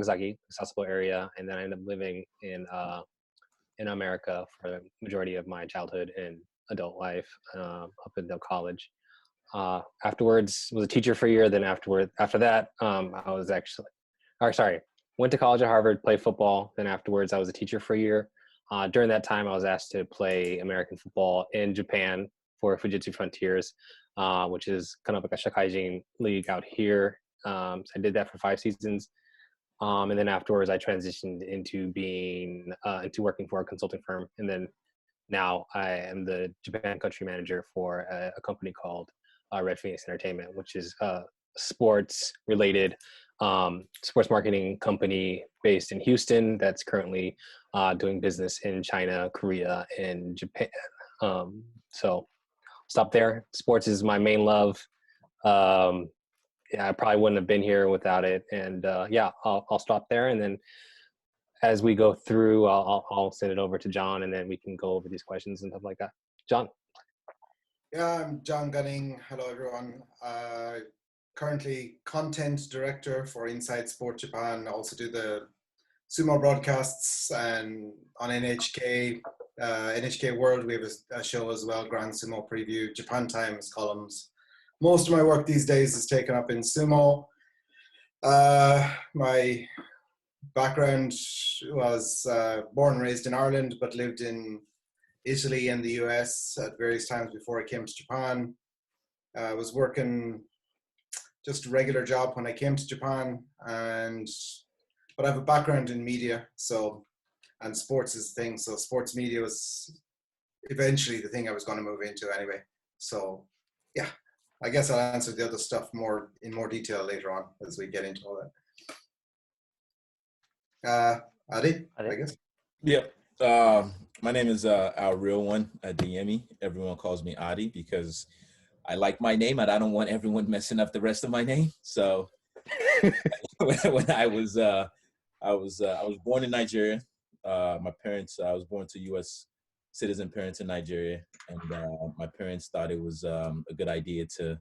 Nagasaki, Sasebo area, and then I ended up living in America for the majority of my childhood and adult life up until college. Afterwards, was a teacher for a year. Then after that, I was went to college at Harvard, played football. Then afterwards, I was a teacher for a year. During that time, I was asked to play American football in Japan for Fujitsu Frontiers, which is kind of like a Shakaijin league out here. So I did that for 5 seasons. And then afterwards, I transitioned into working for a consulting firm. And then now I am the Japan country manager for a company called Red Phoenix Entertainment, which is a sports-related sports marketing company based in Houston that's currently doing business in China, Korea, and Japan. So stop there. Sports is my main love. I probably wouldn't have been here without it. And I'll stop there. And then as we go through, I'll send it over to John, and then we can go over these questions and stuff like that. John. Yeah, I'm John Gunning. Hello, everyone. Currently content director for Inside Sport Japan. I also do the Sumo broadcasts and on NHK World. We have a show as well, Grand Sumo Preview, Japan Times columns. Most of my work these days is taken up in Sumo. My background was born and raised in Ireland, but lived in Italy and the US at various times before I came to Japan. I was working just a regular job when I came to Japan, but I have a background in media, and sports is the thing. So sports media was eventually the thing I was going to move into anyway. So yeah, I guess I'll answer the other stuff in more detail later on as we get into all that. Adi, I guess. Yep. My name is Al-Rilwan Adeyemi. Everyone calls me Adi because I like my name and I don't want everyone messing up the rest of my name. So when I was born in Nigeria. My parents, I was born to U.S. citizen parents in Nigeria, and my parents thought it was a good idea to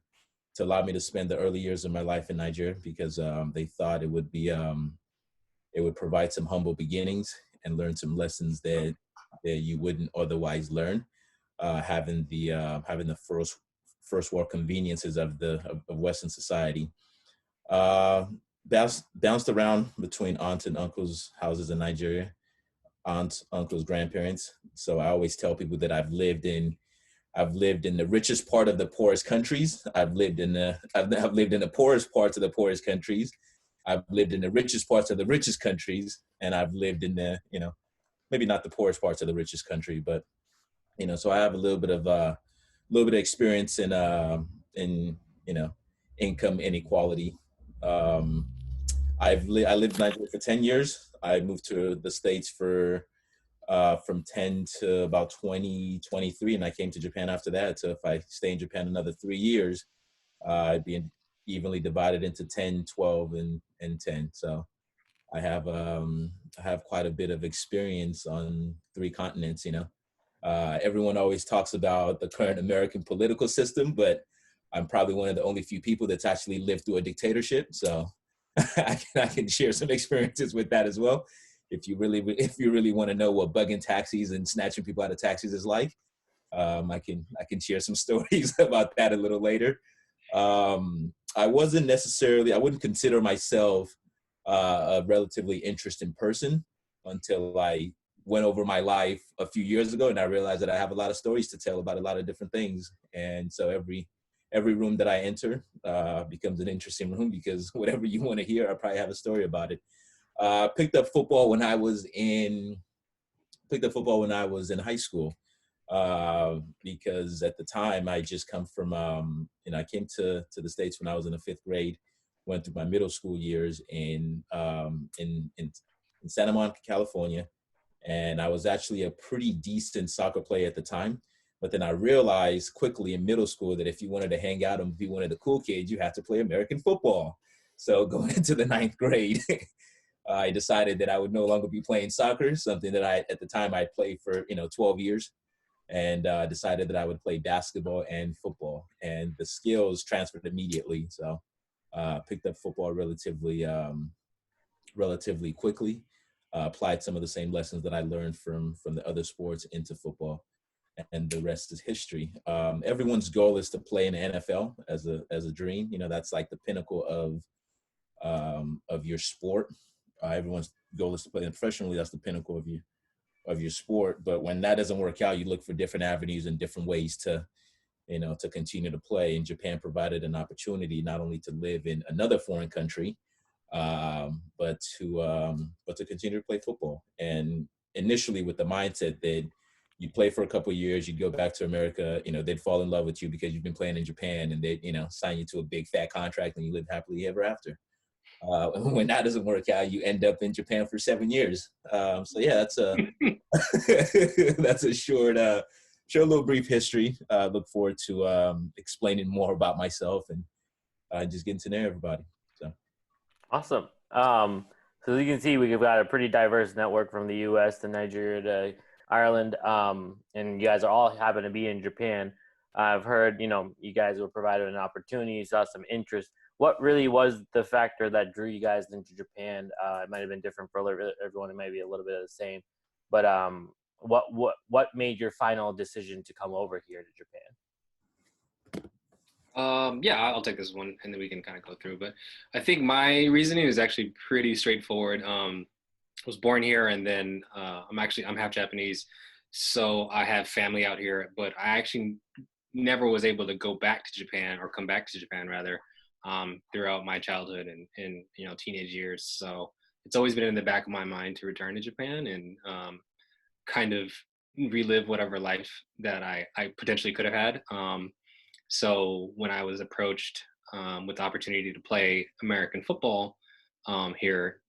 allow me to spend the early years of my life in Nigeria because they thought it would provide some humble beginnings and learn some lessons that you wouldn't otherwise learn, having the first world conveniences of Western society. Bounced around between aunts and uncles' houses in Nigeria, aunts, uncles, grandparents. So I always tell people that I've lived in the richest part of the poorest countries. I've lived in the poorest parts of the poorest countries. I've lived in the richest parts of the richest countries, and I've lived in the, maybe not the poorest parts of the richest country, but, so I have a little bit of experience in income inequality. I lived in Nigeria for 10 years. I moved to the States from 10 to about 23, and I came to Japan after that. So if I stay in Japan another 3 years, I'd be evenly divided into 10, 12, and 10. So I have quite a bit of experience on 3 continents. Everyone always talks about the current American political system, but I'm probably one of the only few people that's actually lived through a dictatorship. So I can share some experiences with that as well. If you really want to know what bugging taxis and snatching people out of taxis is like, I can share some stories about that a little later. I wouldn't consider myself a relatively interesting person until I went over my life a few years ago, and I realized that I have a lot of stories to tell about a lot of different things. And so every room that I enter becomes an interesting room because whatever you want to hear, I probably have a story about it. Picked up football when I was in high school because at the time I just come from I came to the States when I was in the 5th grade. Went through my middle school years in Santa Monica, California, and I was actually a pretty decent soccer player at the time. But then I realized quickly in middle school that if you wanted to hang out and be one of the cool kids, you had to play American football. So going into the 9th grade, I decided that I would no longer be playing soccer, something that at the time I played for 12 years, and decided that I would play basketball and football, and the skills transferred immediately. So picked up football relatively relatively quickly. Applied some of the same lessons that I learned from the other sports into football, and the rest is history. Everyone's goal is to play in the NFL as a dream. You know, that's like the pinnacle of your sport. Everyone's goal is to play professionally. That's the pinnacle of your sport. But when that doesn't work out, you look for different avenues and different ways to, you know, to continue to play. And Japan provided an opportunity not only to live in another foreign country, but to continue to play football. And initially with the mindset that you'd play for a couple of years, you'd go back to America, you know, they'd fall in love with you because you've been playing in Japan, and they'd, you know, sign you to a big fat contract and you live happily ever after. When that doesn't work out, you end up in Japan for 7 years. So yeah, that's a that's a short little brief history. Look forward to explaining more about myself and just getting to know everybody. So awesome. So you can see we've got a pretty diverse network from the U.S. to Nigeria to Ireland, and you guys are all happen to be in Japan. I've heard, you know, you guys were provided an opportunity, saw some interest. What really was the factor that drew you guys into Japan? It might have been different for everyone. It might be a little bit of the same, but what made your final decision to come over here to Japan? Yeah, I'll take this one, and then we can kind of go through. But I think my reasoning is actually pretty straightforward. I was born here, and then I'm half Japanese, so I have family out here. But I actually never was able to go back to Japan, or come back to Japan rather, throughout my childhood and you know, teenage years. So it's always been in the back of my mind to return to Japan and kind of relive whatever life that I potentially could have had. So when I was approached with the opportunity to play American football here,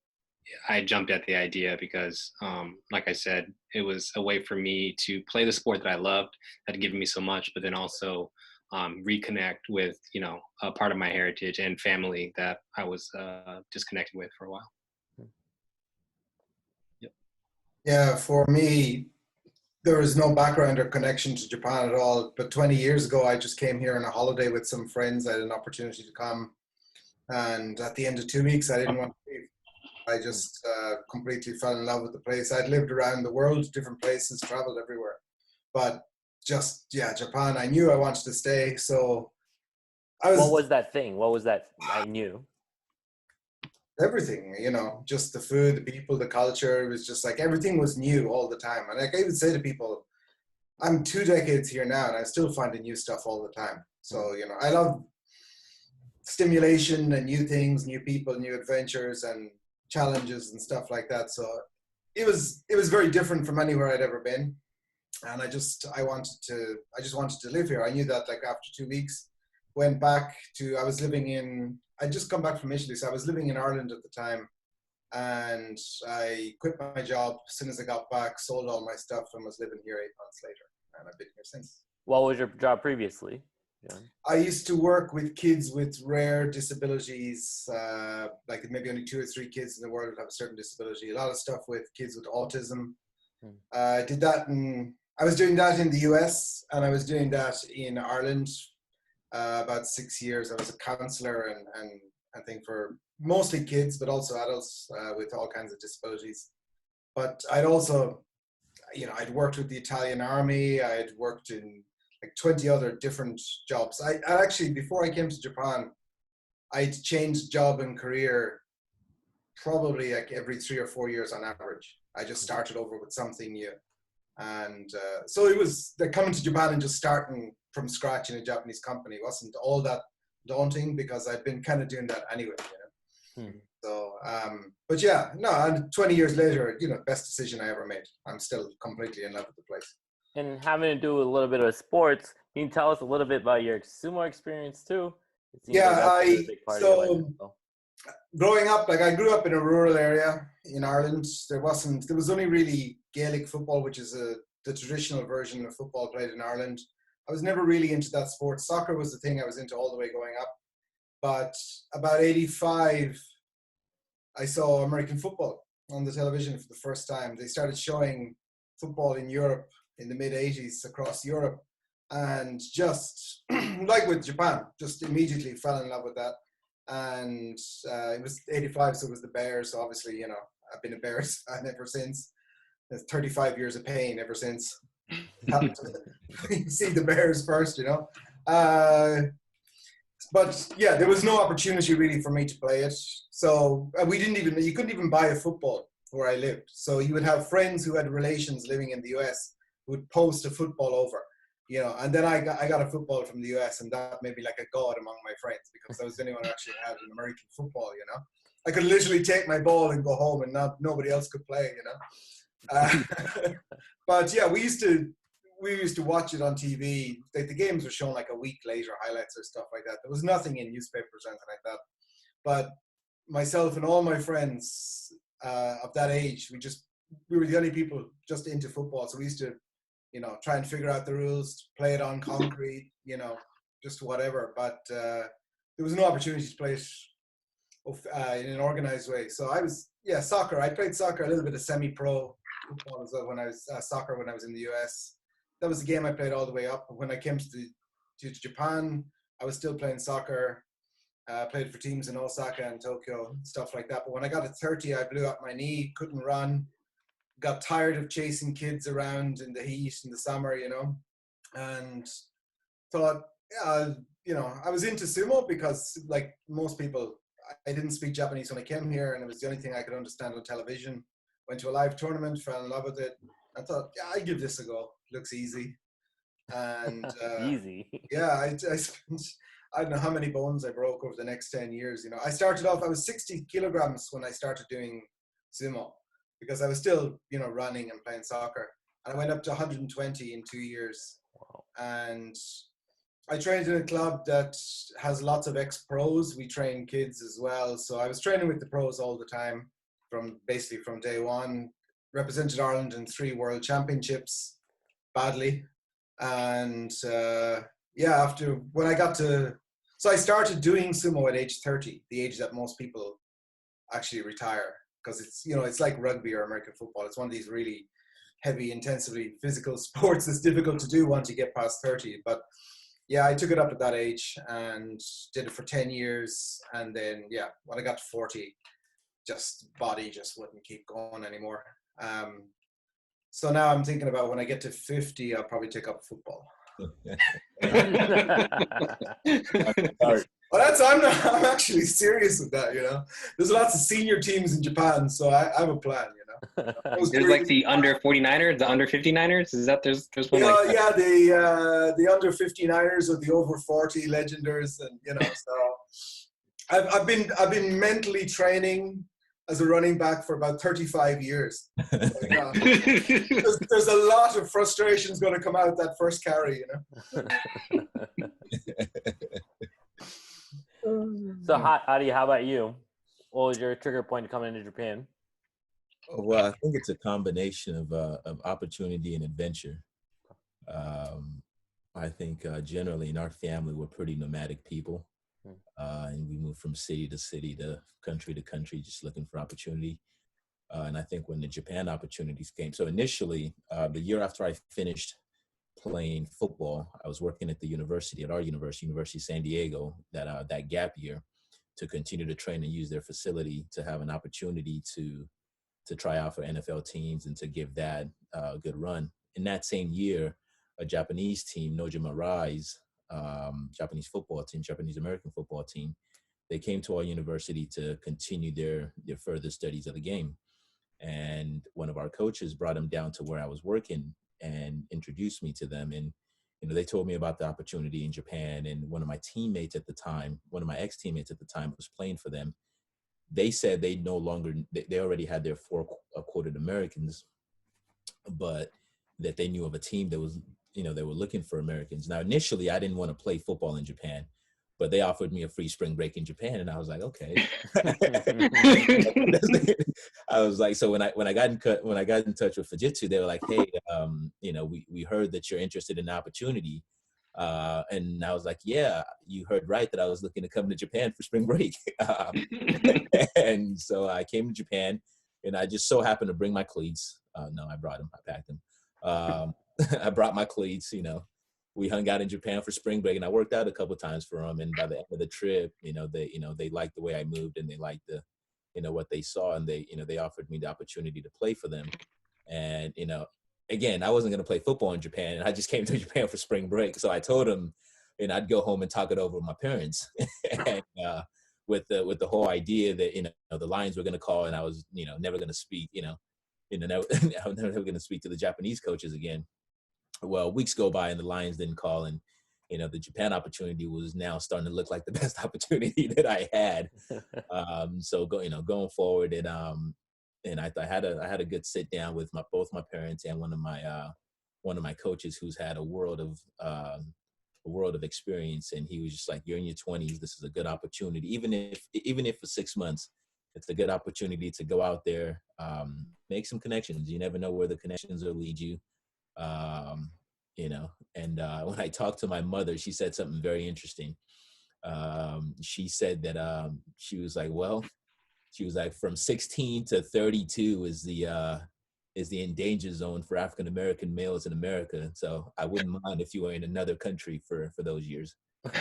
I jumped at the idea because, like I said, it was a way for me to play the sport that I loved, that had given me so much, but then also reconnect with, you know, a part of my heritage and family that I was disconnected with for a while. Yep. Yeah, for me, there was no background or connection to Japan at all. But 20 years ago, I just came here on a holiday with some friends. I had an opportunity to come. And at the end of 2 weeks, I didn't want to leave. I just completely fell in love with the place. I'd lived around the world, different places, traveled everywhere. But just, yeah, Japan, I knew I wanted to stay. So What was that thing? What was that I knew? Everything, you know, just the food, the people, the culture. It was just like everything was new all the time. And like I would say to people, I'm 2 decades here now and I still finding new stuff all the time. So, you know, I love stimulation and new things, new people, new adventures and challenges and stuff like that. So it was very different from anywhere I'd ever been. And I just wanted to live here. I knew that like after 2 weeks, went back to, I'd just come back from Italy. So I was living in Ireland at the time and I quit my job as soon as I got back, sold all my stuff and was living here 8 months later. And I've been here since. What was your job previously? Yeah. I used to work with kids with rare disabilities, like maybe only 2 or 3 kids in the world have a certain disability. A lot of stuff with kids with autism. I did that I was doing that in the US and I was doing that in Ireland about 6 years. I was a counselor and I think for mostly kids, but also adults with all kinds of disabilities. But I'd also, you know, I'd worked with the Italian army. I'd worked in like 20 other different jobs. I actually, before I came to Japan, I'd changed job and career probably like every 3 or 4 years on average. I just started over with something new. And so it was like coming to Japan and just starting from scratch in a Japanese company wasn't all that daunting because I'd been kind of doing that anyway, you know. So, but yeah, no, and 20 years later, you know, best decision I ever made. I'm still completely in love with the place. And having to do with a little bit of sports, can you tell us a little bit about your sumo experience too? Yeah, growing up, like I grew up in a rural area in Ireland. There was only really Gaelic football, which is the traditional version of football played in Ireland. I was never really into that sport. Soccer was the thing I was into all the way growing up. But about 85, I saw American football on the television for the first time. They started showing football in Europe in the mid-80s across Europe. And just like with Japan, just immediately fell in love with that. and it was 85, so it was the Bears. So obviously, you know, I've been a Bears fan ever since. There's 35 years of pain ever since. You see the Bears first, you know. But yeah, there was no opportunity really for me to play it. So you couldn't even buy a football where I lived. So you would have friends who had relations living in the US who would post a football over, you know, and then I got a football from the US, and that made me like a god among my friends, because I was the only one who actually had an American football, you know. I could literally take my ball and go home, and nobody else could play, you know. But yeah, we used to watch it on TV. The games were shown like a week later, highlights or stuff like that. There was nothing in newspapers or anything like that. But myself and all my friends of that age, we were the only people just into football. So we used to, you know, try and figure out the rules, play it on concrete, you know, just whatever. But there was no opportunity to play it in an organized way. So soccer. I played soccer, a little bit of semi-pro football as well when I was in the US. That was the game I played all the way up. When I came to Japan, I was still playing soccer. Played for teams in Osaka and Tokyo, stuff like that. But when I got to 30, I blew up my knee, couldn't run, got tired of chasing kids around in the heat in the summer, you know, and thought, you know, I was into sumo because, like most people, I didn't speak Japanese when I came here, and it was the only thing I could understand on television. Went to a live tournament, fell in love with it. I thought, yeah, I'd give this a go. Looks easy. And easy. Yeah, I spent, I don't know how many bones I broke over the next 10 years. You know, I started off, I was 60 kilograms when I started doing sumo, because I was still, you know, running and playing soccer. And I went up to 120 in 2 years. Wow. And I trained in a club that has lots of ex-pros. We train kids as well. So I was training with the pros all the time, from day one. Represented Ireland in 3 world championships, badly. And so I started doing sumo at age 30, the age that most people actually retire, because it's, you know, it's like rugby or American football. It's one of these really heavy, intensively physical sports that's difficult to do once you get past 30. But yeah, I took it up at that age and did it for 10 years. And then, yeah, when I got to 40, body just wouldn't keep going anymore. So now I'm thinking about when I get to 50, I'll probably take up football. I'm actually serious with that, you know. There's lots of senior teams in Japan, so I have a plan, you know. There's like the under 49ers, the under 59ers. Is that there's one like that? Yeah, the under 59ers or the over 40 legenders, and you know. So I've been mentally training as a running back for about 35 years. So, there's a lot of frustrations going to come out that first carry, you know. So Hadi, how about you? What was your trigger point to coming into Japan? Well, I think it's a combination of opportunity and adventure. I think generally in our family, we're pretty nomadic people. And we moved from city to city to country, just looking for opportunity. And I think when the Japan opportunities came, so initially, the year after I finished playing football, I was working at our University of San Diego, that gap year, to continue to train and use their facility to have an opportunity to try out for NFL teams and to give that a good run. In that same year, a Japanese team, Nojima Rise, Japanese American football team, they came to our university to continue their further studies of the game. And one of our coaches brought them down to where I was working and introduced me to them. And, you know, they told me about the opportunity in Japan. And one of my ex-teammates at the time was playing for them. They said they already had their 4 quoted Americans, but that they knew of a team that was, you know, they were looking for Americans. Now, initially, I didn't want to play football in Japan, but they offered me a free spring break in Japan, and I was like, okay. I was like, so when I got in touch with Fujitsu, they were like, hey, you know, we heard that you're interested in the opportunity, and I was like, yeah, you heard right that I was looking to come to Japan for spring break, and so I came to Japan, and I just so happened to bring my cleats. No, I brought them. I packed them. I brought my cleats, you know, we hung out in Japan for spring break, and I worked out a couple of times for them. And by the end of the trip, they liked the way I moved, and they liked what they saw, and they offered me the opportunity to play for them. And, again, I wasn't going to play football in Japan, and I just came to Japan for spring break. So I told them, I'd go home and talk it over with my parents, and with the whole idea that the Lions were going to call, and I was never going to speak, never going to speak to the Japanese coaches again. Well, weeks go by and the Lions didn't call, and the Japan opportunity was now starting to look like the best opportunity that I had. So going forward, and I had a good sit down with both my parents and one of my coaches who's had a world of experience, and he was just like, "You're in your 20s. This is a good opportunity, even if for 6 months, it's a good opportunity to go out there, make some connections. You never know where the connections will lead you." And when I talked to my mother, she said something very interesting. She said that she was like, from 16 to 32 is the endanger zone for African American males in America. So I wouldn't mind if you were in another country for those years. So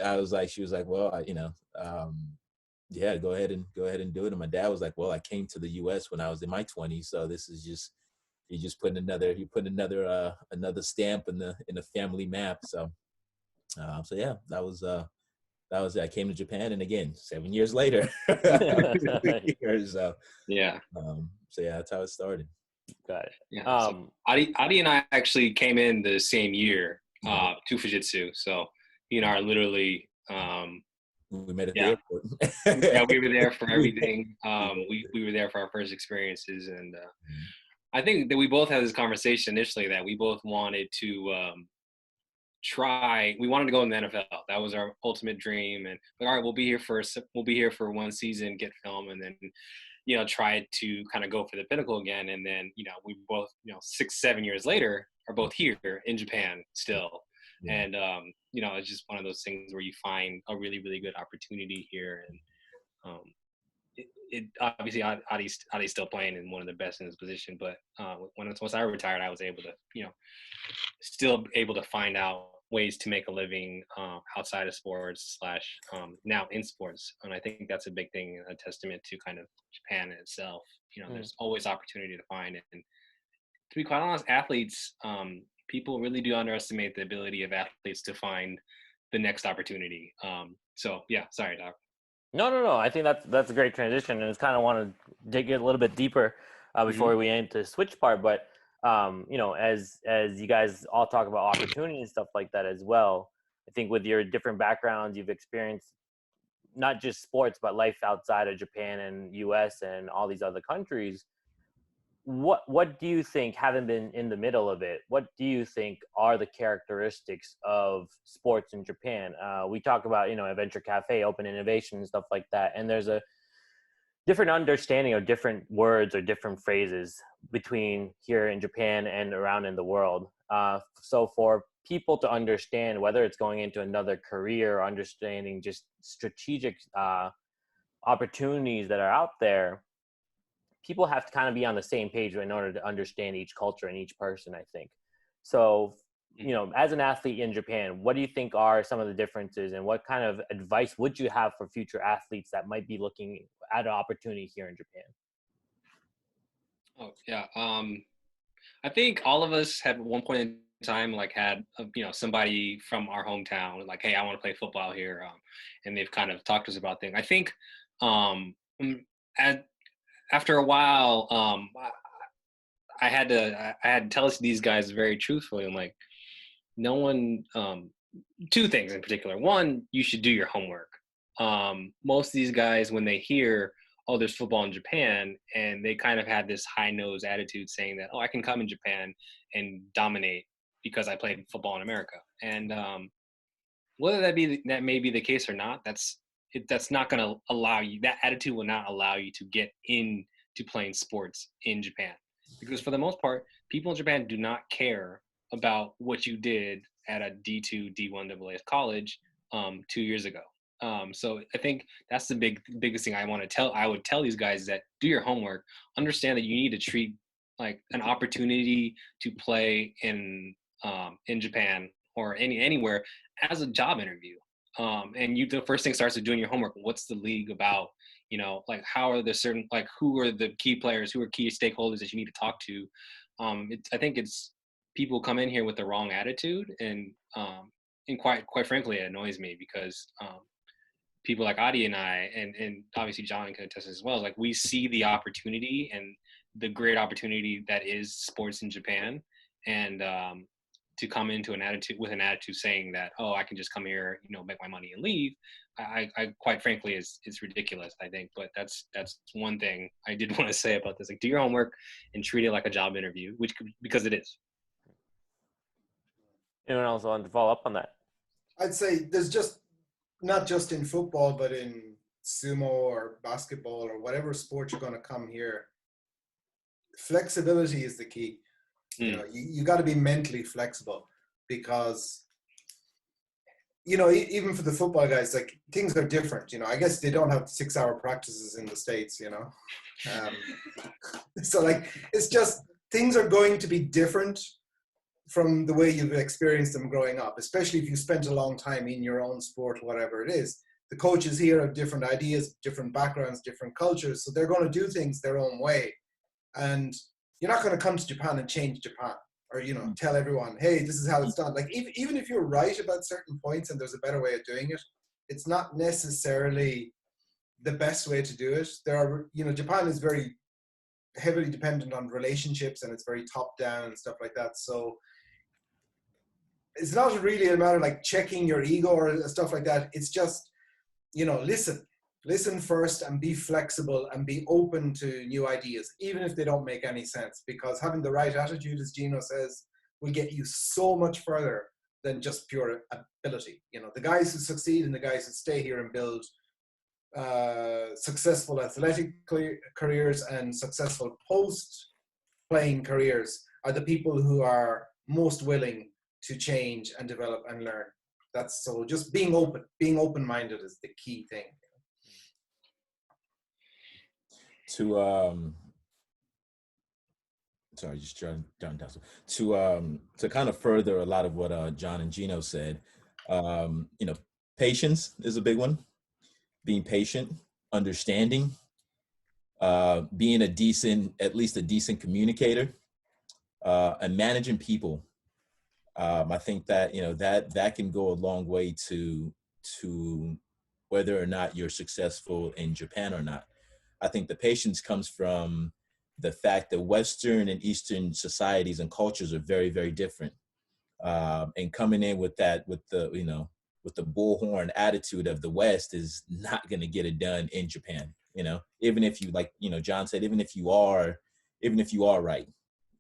I was like, she was like, well, yeah, go ahead and do it. And my dad was like, well, I came to the U.S. when I was in my 20s, so this is just, you put another stamp in the family map. So yeah, that was I came to Japan, and again, 7 years later. So Yeah. So yeah, that's how it started. Got it. Yeah. So Adi and I actually came in the same year to Fujitsu. So he and I are literally we met at the airport. Yeah, we were there for everything. We were there for our first experiences, and I think that we both had this conversation initially that we both wanted to we wanted to go in the NFL. That was our ultimate dream, and all right, we'll be here for one season, get film, and then try to kind of go for the pinnacle again. And then we both 6-7 years later are both here in Japan still. Yeah. And it's just one of those things where you find a really, really good opportunity here, and it obviously Adi's still playing and one of the best in his position. But once I retired, I was able to still able to find out ways to make a living outside of sports / now in sports. And I think that's a big thing, a testament to kind of Japan itself. There's always opportunity to find it. And to be quite honest, athletes, people really do underestimate the ability of athletes to find the next opportunity. So yeah, sorry, Doc. No. I think that's a great transition, and it's kind of want to dig a little bit deeper before we aim to switch part. But as you guys all talk about opportunity and stuff like that as well, I think with your different backgrounds, you've experienced not just sports, but life outside of Japan and US and all these other countries. What do you think, having been in the middle of it, what do you think are the characteristics of sports in Japan? We talk about, Adventure Cafe, open innovation and stuff like that. And there's a different understanding of different words or different phrases between here in Japan and around in the world. So for people to understand whether it's going into another career or understanding just strategic opportunities that are out there, people have to kind of be on the same page in order to understand each culture and each person, I think. So, as an athlete in Japan, what do you think are some of the differences, and what kind of advice would you have for future athletes that might be looking at an opportunity here in Japan? Oh, yeah. I think all of us at one point in time, had, somebody from our hometown, hey, I want to play football here. And they've kind of talked to us about things. I think after a while, I had to tell these guys very truthfully. I'm like, no one. Two things in particular. One, you should do your homework. Most of these guys, when they hear, oh, there's football in Japan, and they kind of had this high-nosed attitude saying that, oh, I can come in Japan and dominate because I played football in America. And whether that may be the case or not, that's not going to allow you. That attitude will not allow you to get into playing sports in Japan, because for the most part, people in Japan do not care about what you did at a D2, D1 AA college 2 years ago. So I think that's the biggest thing I would tell these guys is that do your homework, understand that you need to treat like an opportunity to play in Japan or anywhere as a job interview. And the first thing starts with doing your homework. What's the league about? You know, like how are the certain, like who are the key players, who are key stakeholders that you need to talk to? I think it's people come in here with the wrong attitude, and quite frankly, it annoys me because people like Adi and I, and obviously John can attest as well. Like we see the opportunity and the great opportunity that is sports in Japan, and to come into an attitude saying that, oh, I can just come here, you know, make my money and leave. I quite frankly is ridiculous, I think. But that's one thing I did want to say about this. Like, do your homework and treat it like a job interview, because it is. Anyone else want to follow up on that? I'd say there's just, not just in football, but in sumo or basketball or whatever sport you're going to come here, flexibility is the key. You know, you got to be mentally flexible, because, you know, even for the football guys, like things are different. You know, I guess they don't have 6-hour practices in the States, you know. So like, it's just, things are going to be different from the way you've experienced them growing up, especially if you spent a long time in your own sport, whatever it is. The coaches here have different ideas, different backgrounds, different cultures, so they're going to do things their own way. And you're not going to come to Japan and change Japan, or, you know, tell everyone, hey, this is how it's done. Like, even if you're right about certain points and there's a better way of doing it, it's not necessarily the best way to do it. There are, you know, Japan is very heavily dependent on relationships, and it's very top down and stuff like that. So it's not really a matter of like checking your ego or stuff like that. It's just, you know, listen first and be flexible and be open to new ideas, even if they don't make any sense, because having the right attitude, as Gino says, will get you so much further than just pure ability. You know, the guys who succeed and the guys who stay here and build successful athletic careers and successful post-playing careers are the people who are most willing to change and develop and learn. That's so, just being open-minded is the key thing. Sorry, just John to kind of further a lot of what John and Gino said. You know, patience is a big one. Being patient, understanding, being at least a decent communicator, and managing people. I think that, you know, that can go a long way to whether or not you're successful in Japan or not. I think the patience comes from the fact that Western and Eastern societies and cultures are very, very different. And coming in with the bullhorn attitude of the West is not going to get it done in Japan. You know, even if you, like, you know, John said, even if you are right,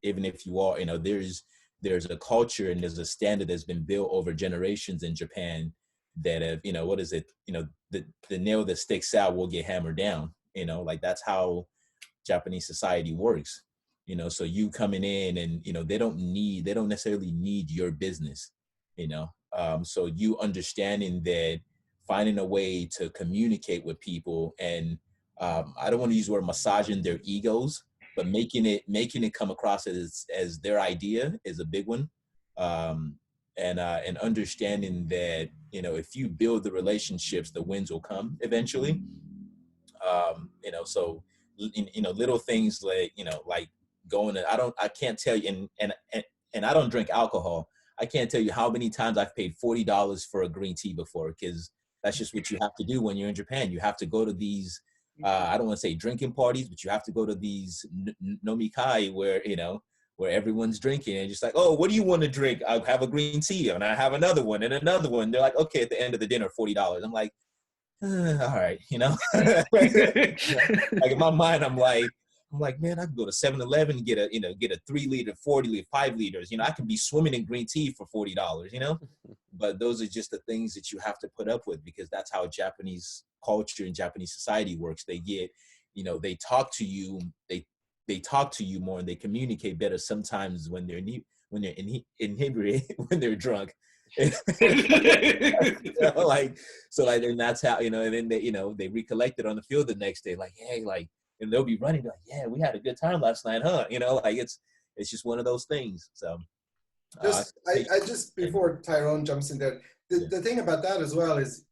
even if you are, you know, there's a culture and there's a standard that's been built over generations in Japan that have, you know, what is it? You know, the nail that sticks out will get hammered down. You know, like that's how Japanese society works. You know, so you coming in and, you know, they don't necessarily need your business, you know. So you understanding that, finding a way to communicate with people, and I don't want to use the word massaging their egos, but making it come across as their idea is a big one. And understanding that, you know, if you build the relationships, the wins will come eventually. You know, so, you know, little things like, you know, like going to, I can't tell you, and I don't drink alcohol. I can't tell you how many times I've paid $40 for a green tea before, because that's just what you have to do when you're in Japan. You have to go to these, I don't want to say drinking parties, but you have to go to these nomikai where, you know, where everyone's drinking, and just like, oh, what do you want to drink? I'll have a green tea, and I have another one and another one. They're like, okay, at the end of the dinner, $40. I'm like, all right, you know. Like in my mind, I'm like, man, I can go to 7-Eleven and get a 3-liter, 40-liter, 5 liters. You know, I can be swimming in green tea for $40, you know. But those are just the things that you have to put up with, because that's how Japanese culture and Japanese society works. They get, you know, they talk to you more, and they communicate better sometimes when they're inebriated, when they're drunk. You know, like, so like, and that's how, you know, and then they, you know, they recollect it on the field the next day, like, hey, like, and they'll be running like, yeah, we had a good time last night, huh? You know, like it's just one of those things. So I just, before Tyrone jumps in there, the thing about that as well is,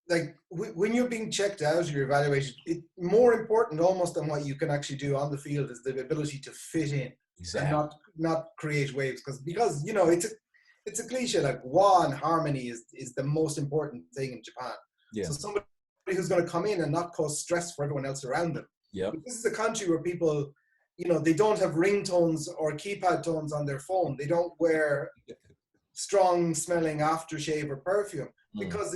like, when you're being checked out or you're evaluated, more important almost than what you can actually do on the field is the ability to fit in. Exactly. And not create waves, because you know, it's a cliche, like wa and harmony is the most important thing in Japan. Yeah. So somebody who's going to come in and not cause stress for everyone else around them. Yep. This is a country where people, you know, they don't have ringtones or keypad tones on their phone. They don't wear strong smelling aftershave or perfume because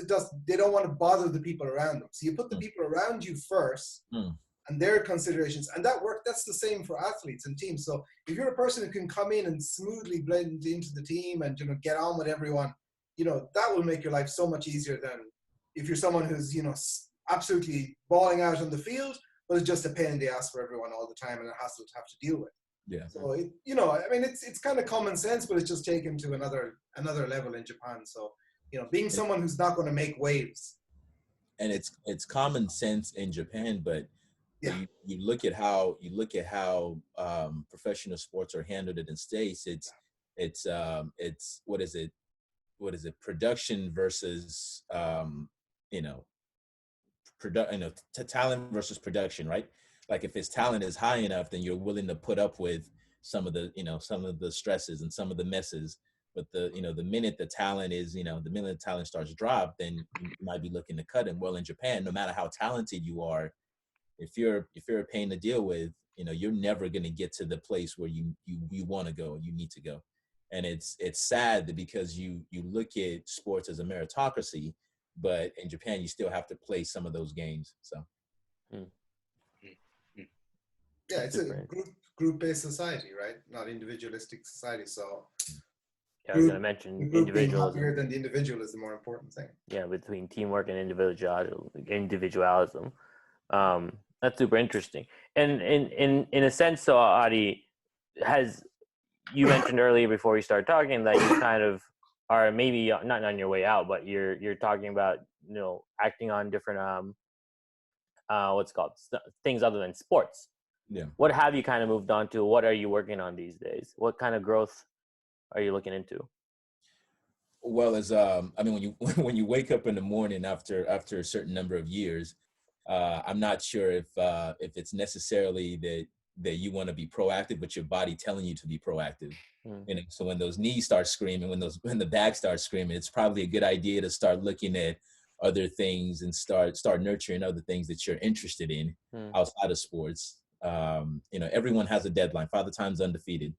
they don't want to bother the people around them. So you put the people around you first and their considerations, and that's the same for athletes and teams. So if you're a person who can come in and smoothly blend into the team and, you know, get on with everyone, you know, that will make your life so much easier than if you're someone who's, you know, absolutely balling out on the field, but it's just a pain in the ass for everyone all the time and a hassle to have to deal with. Yeah. So you know, I mean, it's kind of common sense, but it's just taken to another level in Japan. So, you know, being someone who's not going to make waves. And it's common sense in Japan, but you look at how professional sports are handled in the States. It's what is it? Production versus talent versus production, right? Like if his talent is high enough, then you're willing to put up with some of the stresses and some of the messes. But the minute the talent starts to drop, then you might be looking to cut him. Well, in Japan, no matter how talented you are, if you're a pain to deal with, you know, you're never going to get to the place where you want to go, you need to go. And it's sad that because you look at sports as a meritocracy, but in Japan, you still have to play some of those games. So. Yeah, it's a group-based society, right? Not individualistic society. So I was going to mention individualism. Being happier than the individual is the more important thing. Yeah, between teamwork and individualism. That's super interesting. And in a sense, so Adi, you mentioned earlier before we started talking that you kind of are maybe not on your way out, but you're talking about, you know, acting on different things other than sports. Yeah. What have you kind of moved on to? What are you working on these days? What kind of growth are you looking into? Well, when you wake up in the morning after a certain number of years, I'm not sure if it's necessarily that you want to be proactive, but your body telling you to be proactive. You know, so when those knees start screaming, when the back starts screaming, it's probably a good idea to start looking at other things and start nurturing other things that you're interested in outside of sports. You know, everyone has a deadline. Father Time's undefeated.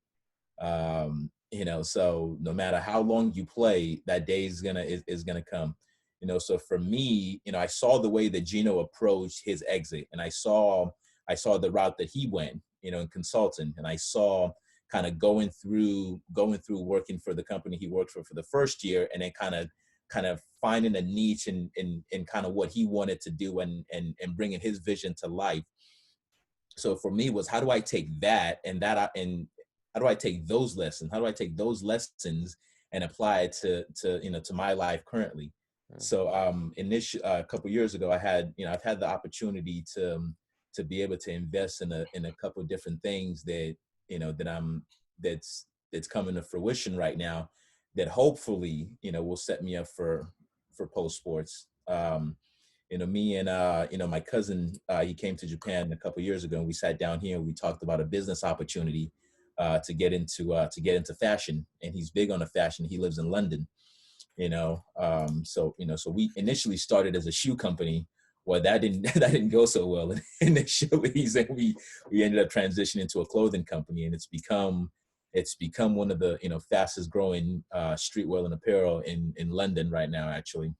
You know, so no matter how long you play, that day is gonna come. You know, so for me, you know, I saw the way that Gino approached his exit, and I saw the route that he went, you know, in consulting, and I saw kind of going through working for the company he worked for the first year, and then kind of finding a niche in kind of what he wanted to do and bringing his vision to life. So for me was, how do I take that and how do I take those lessons? How do I take those lessons and apply it to my life currently? So a couple of years ago, I've had the opportunity to be able to invest in a couple of different things that that's coming to fruition right now, that hopefully, you know, will set me up for post sports. You know, me and my cousin, he came to Japan a couple of years ago, and we sat down here and we talked about a business opportunity to get into fashion, and he's big on the fashion. He lives in London, you know. So we initially started as a shoe company. Well, that didn't go so well initially. We ended up transitioning to a clothing company, and it's become one of the, you know, fastest growing streetwear and apparel in London right now, actually.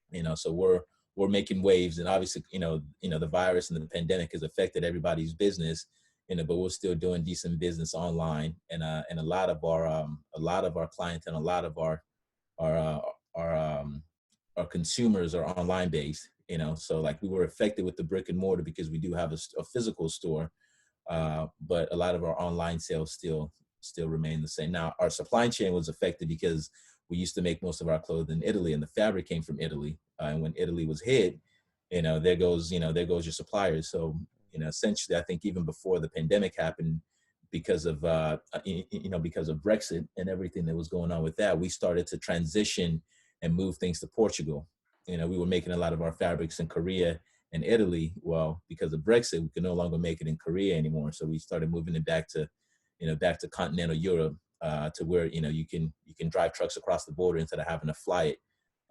You know, so we're making waves, and obviously, you know, the virus and the pandemic has affected everybody's business, you know, but we're still doing decent business online, and a lot of our clients and a lot of our consumers are online based, you know. So like, we were affected with the brick and mortar because we do have a physical store, but a lot of our online sales still remain the same. Now, our supply chain was affected because we used to make most of our clothing in Italy, and the fabric came from Italy. And when Italy was hit, you know, there goes your suppliers. So, essentially, I think even before the pandemic happened, because of because of Brexit and everything that was going on with that, we started to transition and move things to Portugal. We were making a lot of our fabrics in Korea and Italy. Well, because of Brexit, we could no longer make it in Korea anymore. So we started moving it back to continental Europe, to where you can drive trucks across the border instead of having to fly it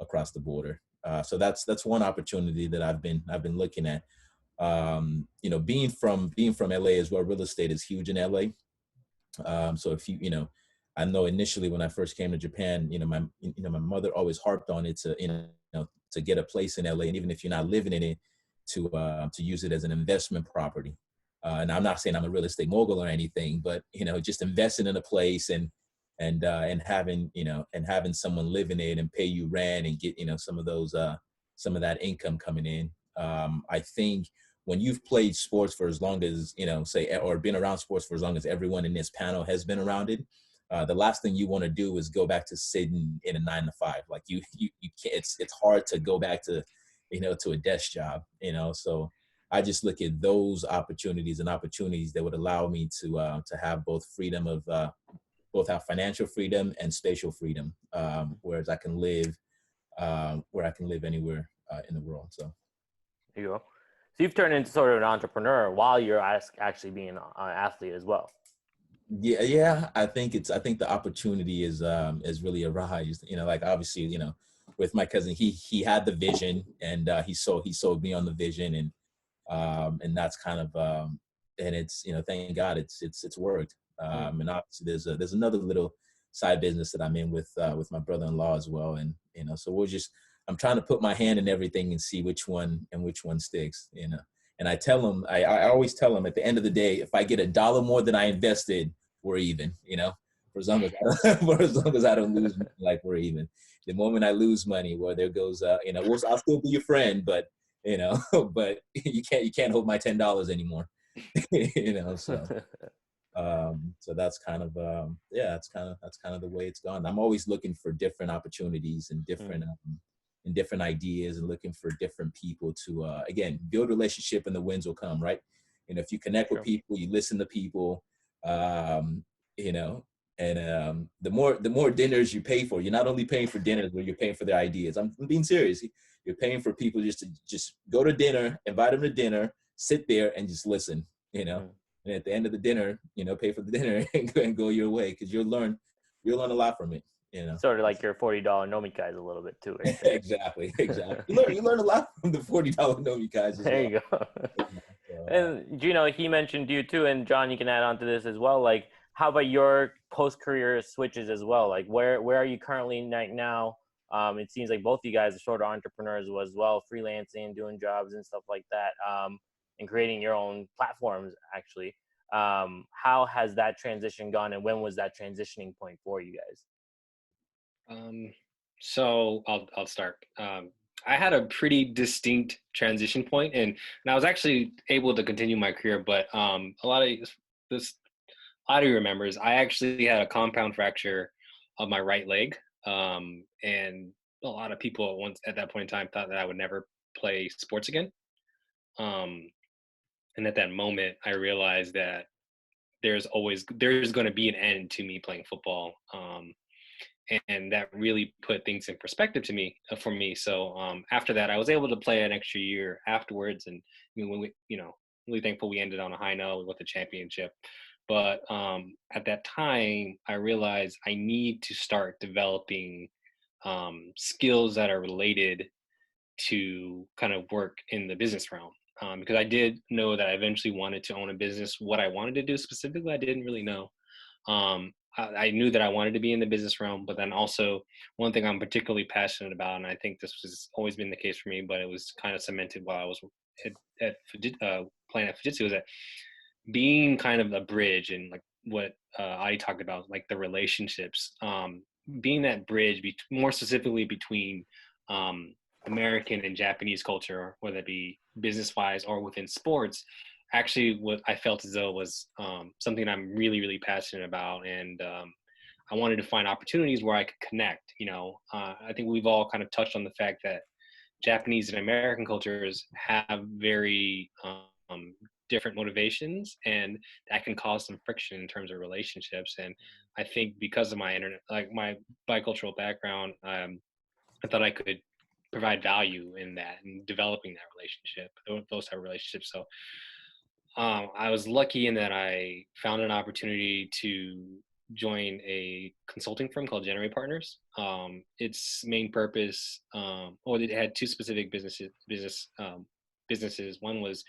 across the border. So that's one opportunity that I've been looking at. Being from LA as well, real estate is huge in LA. So if I know initially when I first came to Japan, my mother always harped on it to get a place in LA, and even if you're not living in it, to use it as an investment property. And I'm not saying I'm a real estate mogul or anything, but just investing in a place and having someone live in it and pay you rent and get some of that income coming in. I think when you've played sports for as long as or been around sports for as long as everyone in this panel has been around it, the last thing you want to do is go back to sitting in a 9-to-5. Like you can't, it's hard to go back to to a desk job. So I just look at those opportunities that would allow me to have both freedom of both have financial freedom and spatial freedom, whereas I can live anywhere in the world. So there you go. So you've turned into sort of an entrepreneur while you're actually being an athlete as well. Yeah. I think the opportunity is really arised. Like obviously, with my cousin, he had the vision, and he sold me on the vision, and that's kind of and it's thank God it's worked. And obviously there's another little side business that I'm in with my brother-in-law as well, and so I'm trying to put my hand in everything and see which one sticks. And I tell him, I always tell him at the end of the day, if I get $1 more than I invested, we're even. For as long as I don't lose money, like we're even. The moment I lose money, well, there goes I'll still be your friend, but but you can't hold my $10 anymore. So so that's kind of that's kind of the way it's gone. I'm always looking for different opportunities and different ideas, and looking for different people to again build relationship, and the wins will come, right? If you connect with people, you listen to people, and the more dinners you pay for, you're not only paying for dinners, but you're paying for their ideas. I'm being serious. You're paying for people just to go to dinner, invite them to dinner, sit there and just listen, and at the end of the dinner, pay for the dinner and go your way, because you'll learn a lot from it. Sort of like your $40 nomikai a little bit too. Right? Exactly. You learn a lot from the $40 nomikai. There you go. And Gino, he mentioned you too, and John, you can add on to this as well. Like, how about your post-career switches as well? Like, where are you currently right now? It seems like both of you guys are sort of entrepreneurs as well, freelancing, doing jobs and stuff like that, and creating your own platforms, actually. How has that transition gone, and when was that transitioning point for you guys? So I'll start. I had a pretty distinct transition point, and I was actually able to continue my career, but a lot of you remembers I actually had a compound fracture of my right leg, and a lot of people at that point in time thought that I would never play sports again. And at that moment, I realized that there's going to be an end to me playing football. And that really put things in perspective for me. So after that, I was able to play an extra year afterwards, and when we, really thankful we ended on a high note with the championship. But at that time, I realized I need to start developing skills that are related to kind of work in the business realm. Because I did know that I eventually wanted to own a business. What I wanted to do specifically, I didn't really know. I knew that I wanted to be in the business realm, but then also one thing I'm particularly passionate about, and I think this has always been the case for me, but it was kind of cemented while I was playing at Fujitsu, was that being kind of a bridge, and like what Adi talked about, like the relationships, being that bridge, more specifically between American and Japanese culture, whether it be business-wise or within sports, actually what I felt as though was something I'm really, really passionate about. And I wanted to find opportunities where I could connect. I think we've all kind of touched on the fact that Japanese and American cultures have very different motivations, and that can cause some friction in terms of relationships. And I think because of my my bicultural background, I thought I could provide value in that and developing that relationship, those type of relationships. So I was lucky in that I found an opportunity to join a consulting firm called Generate Partners. Its main purpose, it had two specific businesses. One was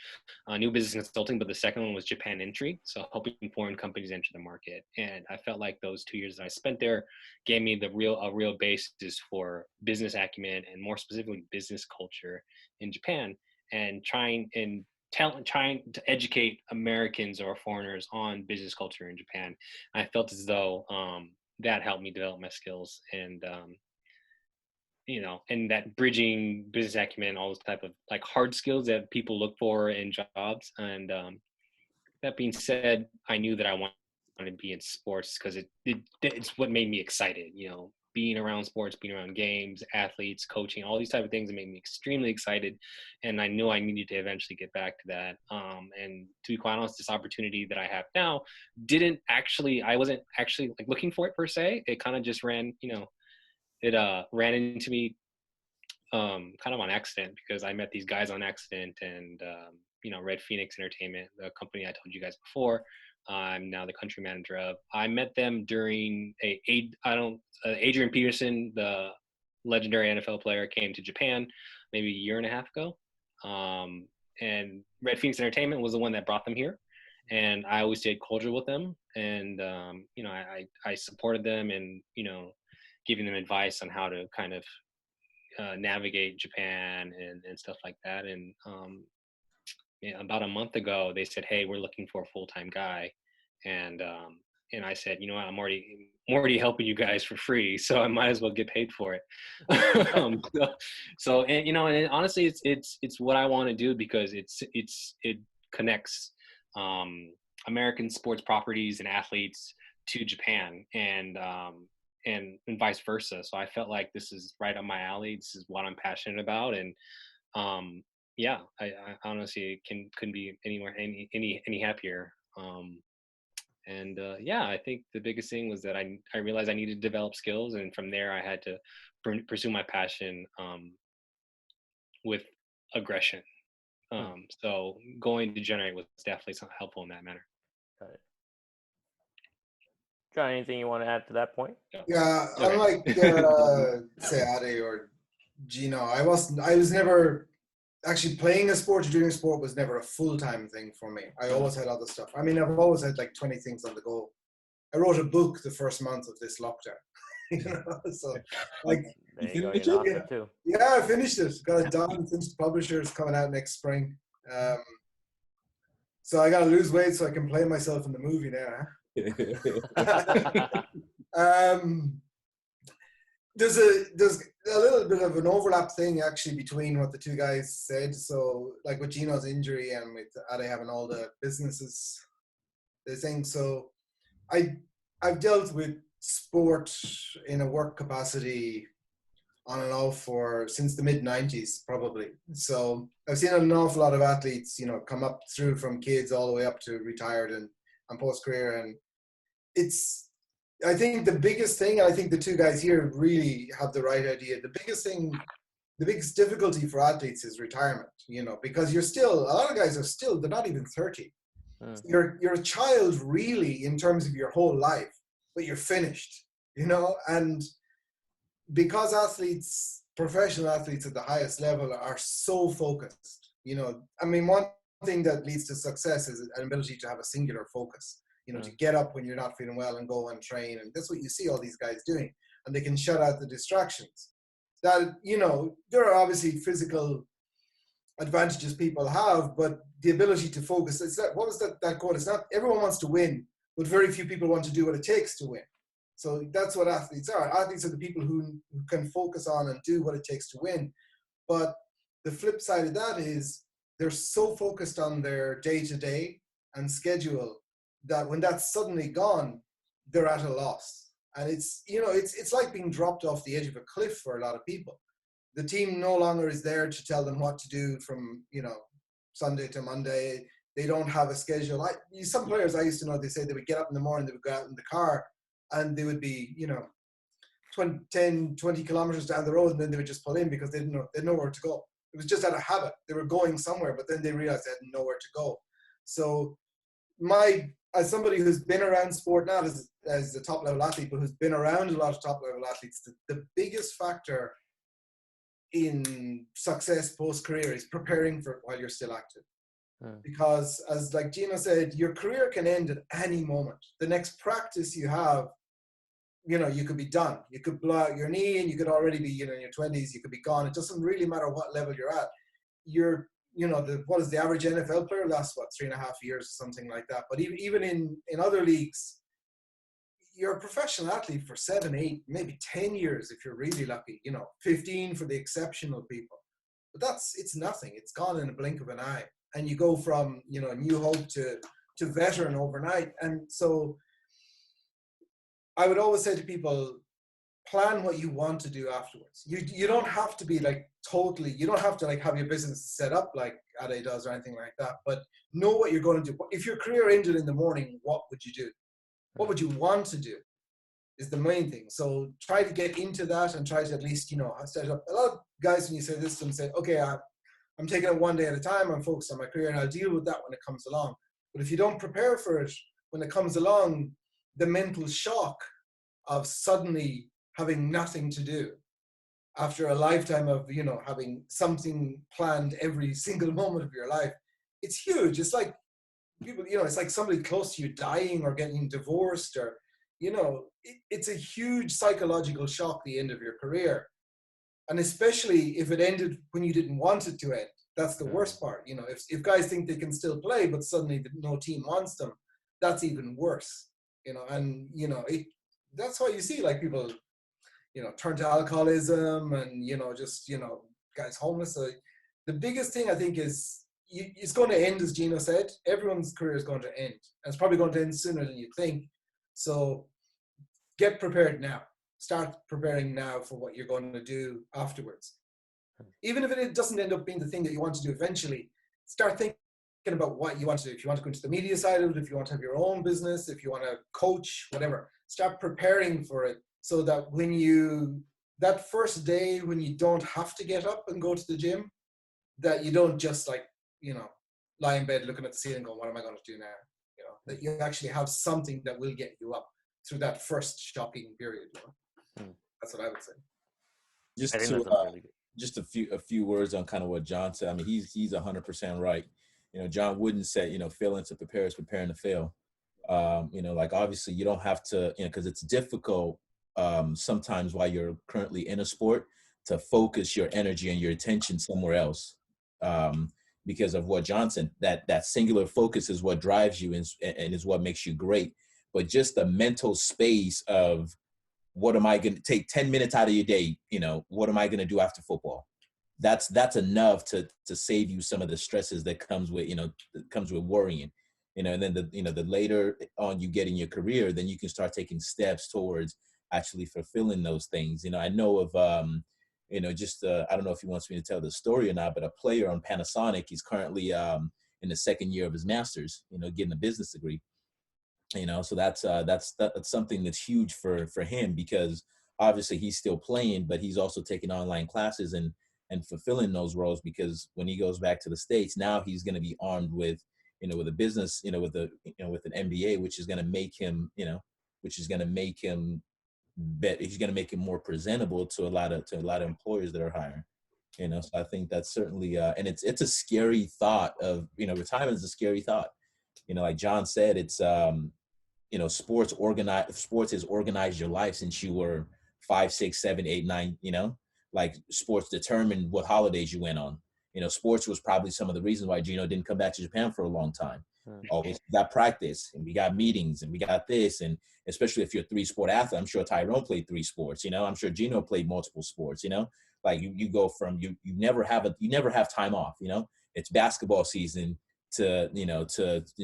new business consulting, but the second one was Japan entry, so helping foreign companies enter the market. And I felt like those 2 years that I spent there gave me a real basis for business acumen, and more specifically business culture in Japan, and trying to educate Americans or foreigners on business culture in Japan. I felt as though that helped me develop my skills, and and that bridging business acumen, all those type of like hard skills that people look for in jobs. And that being said, I knew that I wanted to be in sports because it's what made me excited. Being around sports, being around games, athletes, coaching, all these type of things that made me extremely excited. And I knew I needed to eventually get back to that. And to be quite honest, this opportunity that I have now I wasn't actually like looking for it per se. It kind of just ran into me kind of on accident, because I met these guys on accident. And Red Phoenix Entertainment, the company I told you guys before, I'm now the country manager of. I met them during Adrian Peterson, the legendary NFL player, came to Japan maybe a year and a half ago. And Red Phoenix Entertainment was the one that brought them here. And I always stayed cordial with them. And, I supported them and, giving them advice on how to kind of navigate Japan and stuff like that. And about a month ago, they said, "Hey, we're looking for a full-time guy," and I said, "You know what? I'm already helping you guys for free, so I might as well get paid for it." And honestly, it's what I want to do, because it connects American sports properties and athletes to Japan, and vice versa. So I felt like this is right up my alley. This is what I'm passionate about, and I honestly couldn't be any happier. I think the biggest thing was that I realized I needed to develop skills, and from there I had to pursue my passion with aggression. So going to Generate was definitely helpful in that manner. Got it. John, anything you want to add to that point? Yeah, unlike say Ade or Gino, I was never actually playing a sport or doing a sport was never a full-time thing for me. I always had other stuff. I mean, I've always had like 20 things on the go. I wrote a book the first month of this lockdown. So like, you finished it too. Yeah, I finished it. Got it done. Since the publisher is coming out next spring. So I got to lose weight so I can play myself in the movie now. There's a little bit of an overlap thing actually between what the two guys said. So like with Gino's injury and with Ade having all the businesses, the thing. So I've dealt with sport in a work capacity on and off since the mid-90s probably. So I've seen an awful lot of athletes, come up through from kids all the way up to retired and post-career. And I think the biggest thing, I think the two guys here really have the right idea. The biggest difficulty for athletes is retirement, because a lot of guys they're not even 30. You're a child really in terms of your whole life, but you're finished, and because professional athletes at the highest level are so focused, I mean, one thing that leads to success is an ability to have a singular focus. To get up when you're not feeling well and go and train. And that's what you see all these guys doing. And they can shut out the distractions. That, there are obviously physical advantages people have, but the ability to focus, what was that quote? It's not everyone wants to win, but very few people want to do what it takes to win. So that's what athletes are. Athletes are the people who can focus on and do what it takes to win. But the flip side of that is they're so focused on their day-to-day and schedule that when that's suddenly gone, they're at a loss. And it's like being dropped off the edge of a cliff for a lot of people. The team no longer is there to tell them what to do from, Sunday to Monday. They don't have a schedule. Some players I used to know, they say they would get up in the morning, they would go out in the car, and they would be, 10, 20 kilometers down the road, and then they would just pull in because they didn't know where to go. It was just out of habit. They were going somewhere, but then they realized they had nowhere to go. So as somebody who's been around sport, not as a top level athlete, but who's been around a lot of top level athletes, the biggest factor in success post-career is preparing for it while you're still active. Because as like Gino said, your career can end at any moment. The next practice you have, you could be done. You could blow out your knee and you could already be, in your 20s, you could be gone. It doesn't really matter what level you're at. What is the average NFL player lasts 3.5 years, something like that. But even in other leagues, you're a professional athlete for 7, 8, maybe 10 years if you're really lucky, 15 for the exceptional people. But it's nothing. It's gone in a blink of an eye. And you go from, new hope to veteran overnight. And so I would always say to people, plan what you want to do afterwards. You don't have to be you don't have to have your business set up like Ade does or anything like that, but know what you're going to do. If your career ended in the morning, what would you do? What would you want to do is the main thing. So try to get into that and try to at least, set up. A lot of guys, when you say this to them, say, okay, I'm taking it one day at a time. I'm focused on my career and I'll deal with that when it comes along. But if you don't prepare for it, when it comes along, the mental shock of suddenly having nothing to do after a lifetime of, having something planned every single moment of your life, it's huge. It's like people, it's like somebody close to you dying or getting divorced or, it's a huge psychological shock, the end of your career. And especially if it ended when you didn't want it to end. That's the worst part. If guys think they can still play, but suddenly no team wants them, that's even worse. And, that's why you see people, turn to alcoholism and, guys homeless. So the biggest thing I think is it's going to end, as Gino said. Everyone's career is going to end. And it's probably going to end sooner than you think. So get prepared now. Start preparing now for what you're going to do afterwards. Even if it doesn't end up being the thing that you want to do eventually, start thinking about what you want to do. If you want to go into the media side of it, if you want to have your own business, if you want to coach, whatever, start preparing for it so that that first day when you don't have to get up and go to the gym, that you don't just lie in bed looking at the ceiling going, what am I going to do now? That you actually have something that will get you up through that first shocking period. That's what I would say. Just a few words on kind of what John said. I mean, he's 100% right. John Wooden said, failing to prepare is preparing to fail. Obviously you don't have to, because it's difficult sometimes while you're currently in a sport to focus your energy and your attention somewhere else. Because of what John said, that singular focus is what drives you and is what makes you great. But just the mental space of, what am I going to take 10 minutes out of your day? What am I going to do after football? That's enough to save you some of the stresses that comes with, worrying, and then the later on you get in your career, then you can start taking steps towards actually fulfilling those things. I know of, I don't know if he wants me to tell the story or not, but a player on Panasonic, he's currently in the second year of his master's, getting a business degree. So that's something that's huge for him, because obviously he's still playing, but he's also taking online classes and fulfilling those roles, because when he goes back to the States, now he's going to be armed with, with a business, with an MBA, which is going to make him, he's going to make him more presentable to a lot of employers that are hiring. So I think that's certainly, and it's a scary thought of, retirement is a scary thought. Like John said, it's, sports has organized your life since you were 5, 6, 7, 8, 9, like sports determined what holidays you went on. Sports was probably some of the reasons why Gino didn't come back to Japan for a long time. Always got practice, and we got meetings, and we got this, and especially if you're a 3-sport athlete, I'm sure Tyrone played 3 sports, I'm sure Gino played multiple sports, like you go from, you never have time off, it's basketball season to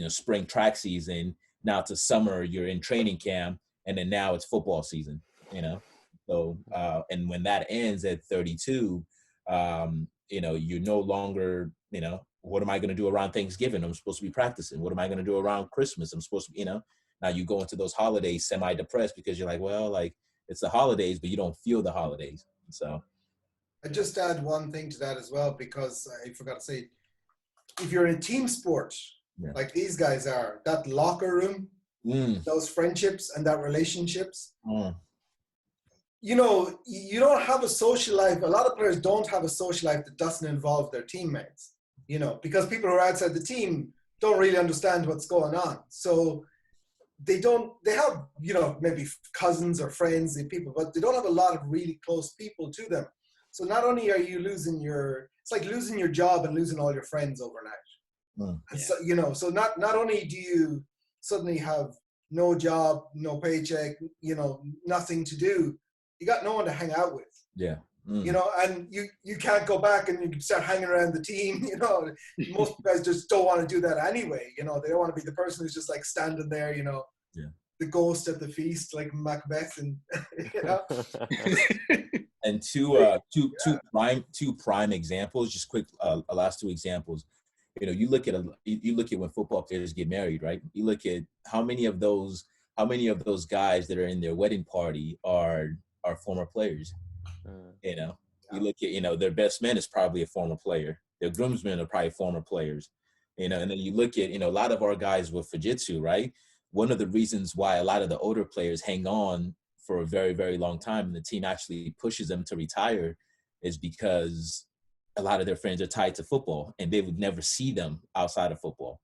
spring track season, now to summer, you're in training camp, and then now it's football season, so and when that ends at 32, you're no longer what am I going to do around Thanksgiving? I'm supposed to be practicing. What am I going to do around Christmas? I'm supposed to, now you go into those holidays semi-depressed because you're like, well, like it's the holidays, but you don't feel the holidays. So I just add one thing to that as well, because I forgot to say, if you're in team sport, like these guys are, that locker room, those friendships and that relationships, you don't have a social life. A lot of players don't have a social life that doesn't involve their teammates, because people who are outside the team don't really understand what's going on. So they have, maybe cousins or friends and people, but they don't have a lot of really close people to them. So not only are you it's like losing your job and losing all your friends overnight. So, so not only do you suddenly have no job, no paycheck, nothing to do, you got no one to hang out with. Yeah. And you can't go back and you can start hanging around the team. Most guys just don't want to do that anyway. They don't want to be the person who's just like standing there, the ghost at the feast, like Macbeth, and And two prime examples, just quick, last two examples. You look at when football players get married, right? You look at how many of those guys that are in their wedding party are former players. You look at, their best man is probably a former player. Their groomsmen are probably former players. And then you look at, a lot of our guys with Fujitsu, right? One of the reasons why a lot of the older players hang on for a very, very long time and the team actually pushes them to retire is because a lot of their friends are tied to football and they would never see them outside of football.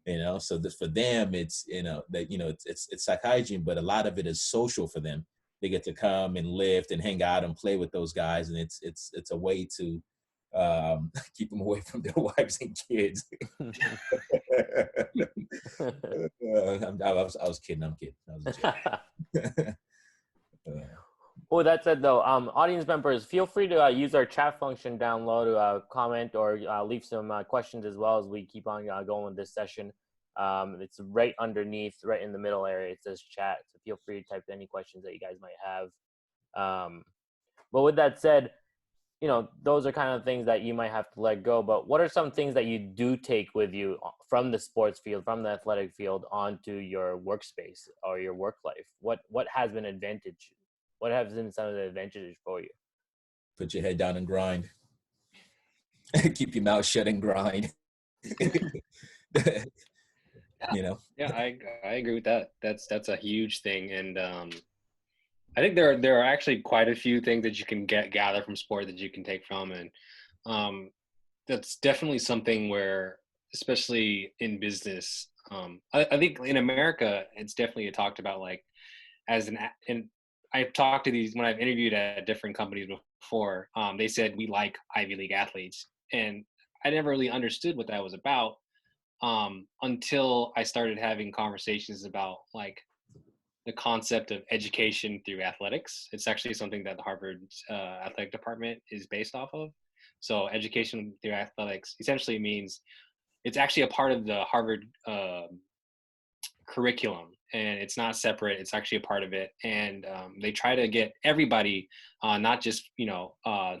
So for them, it's, it's psychology, but a lot of it is social for them. They get to come and lift and hang out and play with those guys. And it's a way to keep them away from their wives and kids. I was kidding. I'm kidding. I was kidding. Well, that said, though, audience members, feel free to use our chat function down low to comment or leave some questions as well as we keep on going with this session. It's right underneath, right in the middle area. It says chat. So feel free to type any questions that you guys might have. But with that said, those are kind of things that you might have to let go. But what are some things that you do take with you from the sports field, from the athletic field onto your workspace or your work life? What has been advantage? What have been some of the advantages for you? Put your head down and grind. Keep your mouth shut and grind. Yeah, I agree with that. That's a huge thing, and I think there are actually quite a few things that you can gather from sport that you can take from, and that's definitely something where, especially in business, I think in America it's definitely talked about, like and I've talked to these when I've interviewed at different companies before. They said we like Ivy League athletes, and I never really understood what that was about until I started having conversations about like the concept of education through athletics. It's actually something that the Harvard athletic department is based off of. So education through athletics essentially means it's actually a part of the Harvard curriculum, and it's not separate. It's actually a part of it, and they try to get everybody, not just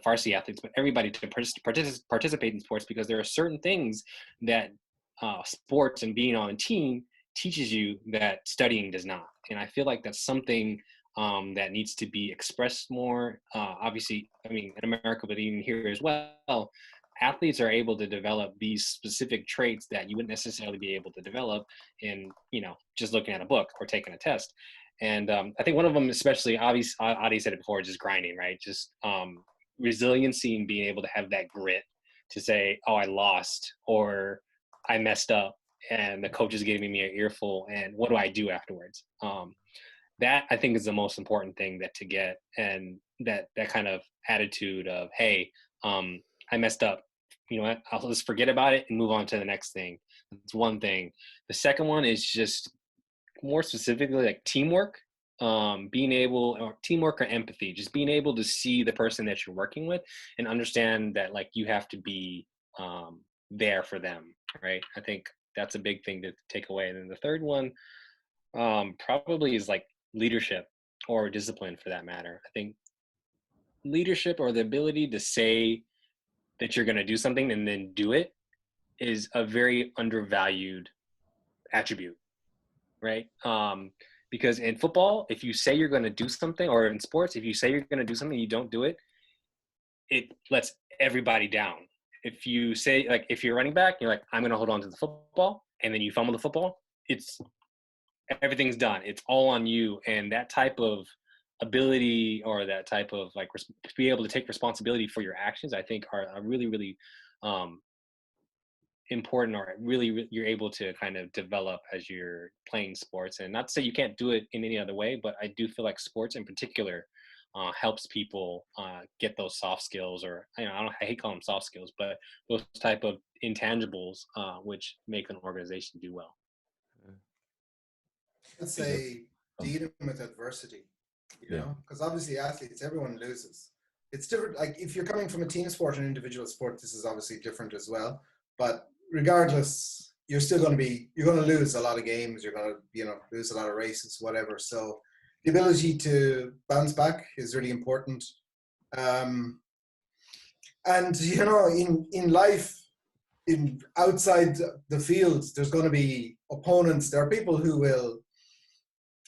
varsity athletes, but everybody to participate in sports, because there are certain things that sports and being on a team teaches you that studying does not. And I feel like that's something that needs to be expressed more. Obviously, I mean, in America, but even here as well, athletes are able to develop these specific traits that you wouldn't necessarily be able to develop in, just looking at a book or taking a test. And I think one of them, especially, obviously, Adi said it before, just grinding, right? Just resiliency and being able to have that grit to say, oh, I lost, or I messed up, and the coach is giving me an earful, and what do I do afterwards? That I think is the most important thing to get, and that kind of attitude of, hey, I messed up. You know what? I'll just forget about it and move on to the next thing. That's one thing. The second one is just more specifically like teamwork, teamwork or empathy, just being able to see the person that you're working with and understand that like you have to be there for them, right? I think that's a big thing to take away. And then the third one probably is like leadership or discipline, for that matter. I think leadership, or the ability to say that you're going to do something and then do it, is a very undervalued attribute, right? Because in football, if you say you're going to do something, or in sports, if you say you're going to do something, you don't do it, it lets everybody down. If you say, like, if you're running back, you're like, I'm going to hold on to the football, and then you fumble the football, everything's done. It's all on you. And that type of ability, or that type of like to be able to take responsibility for your actions, I think are really, really important, or really you're able to kind of develop as you're playing sports. And not to say you can't do it in any other way, but I do feel like sports in particular helps people get those soft skills, or I hate calling them soft skills, but those type of intangibles which make an organization do well. I'd say dealing with adversity, you know, because obviously athletes, everyone loses. It's different. Like if you're coming from a team sport and individual sport, this is obviously different as well. But regardless, you're going to lose a lot of games. You're going to, lose a lot of races, whatever. So the ability to bounce back is really important. And, in life, outside the field, there's going to be opponents. There are people who will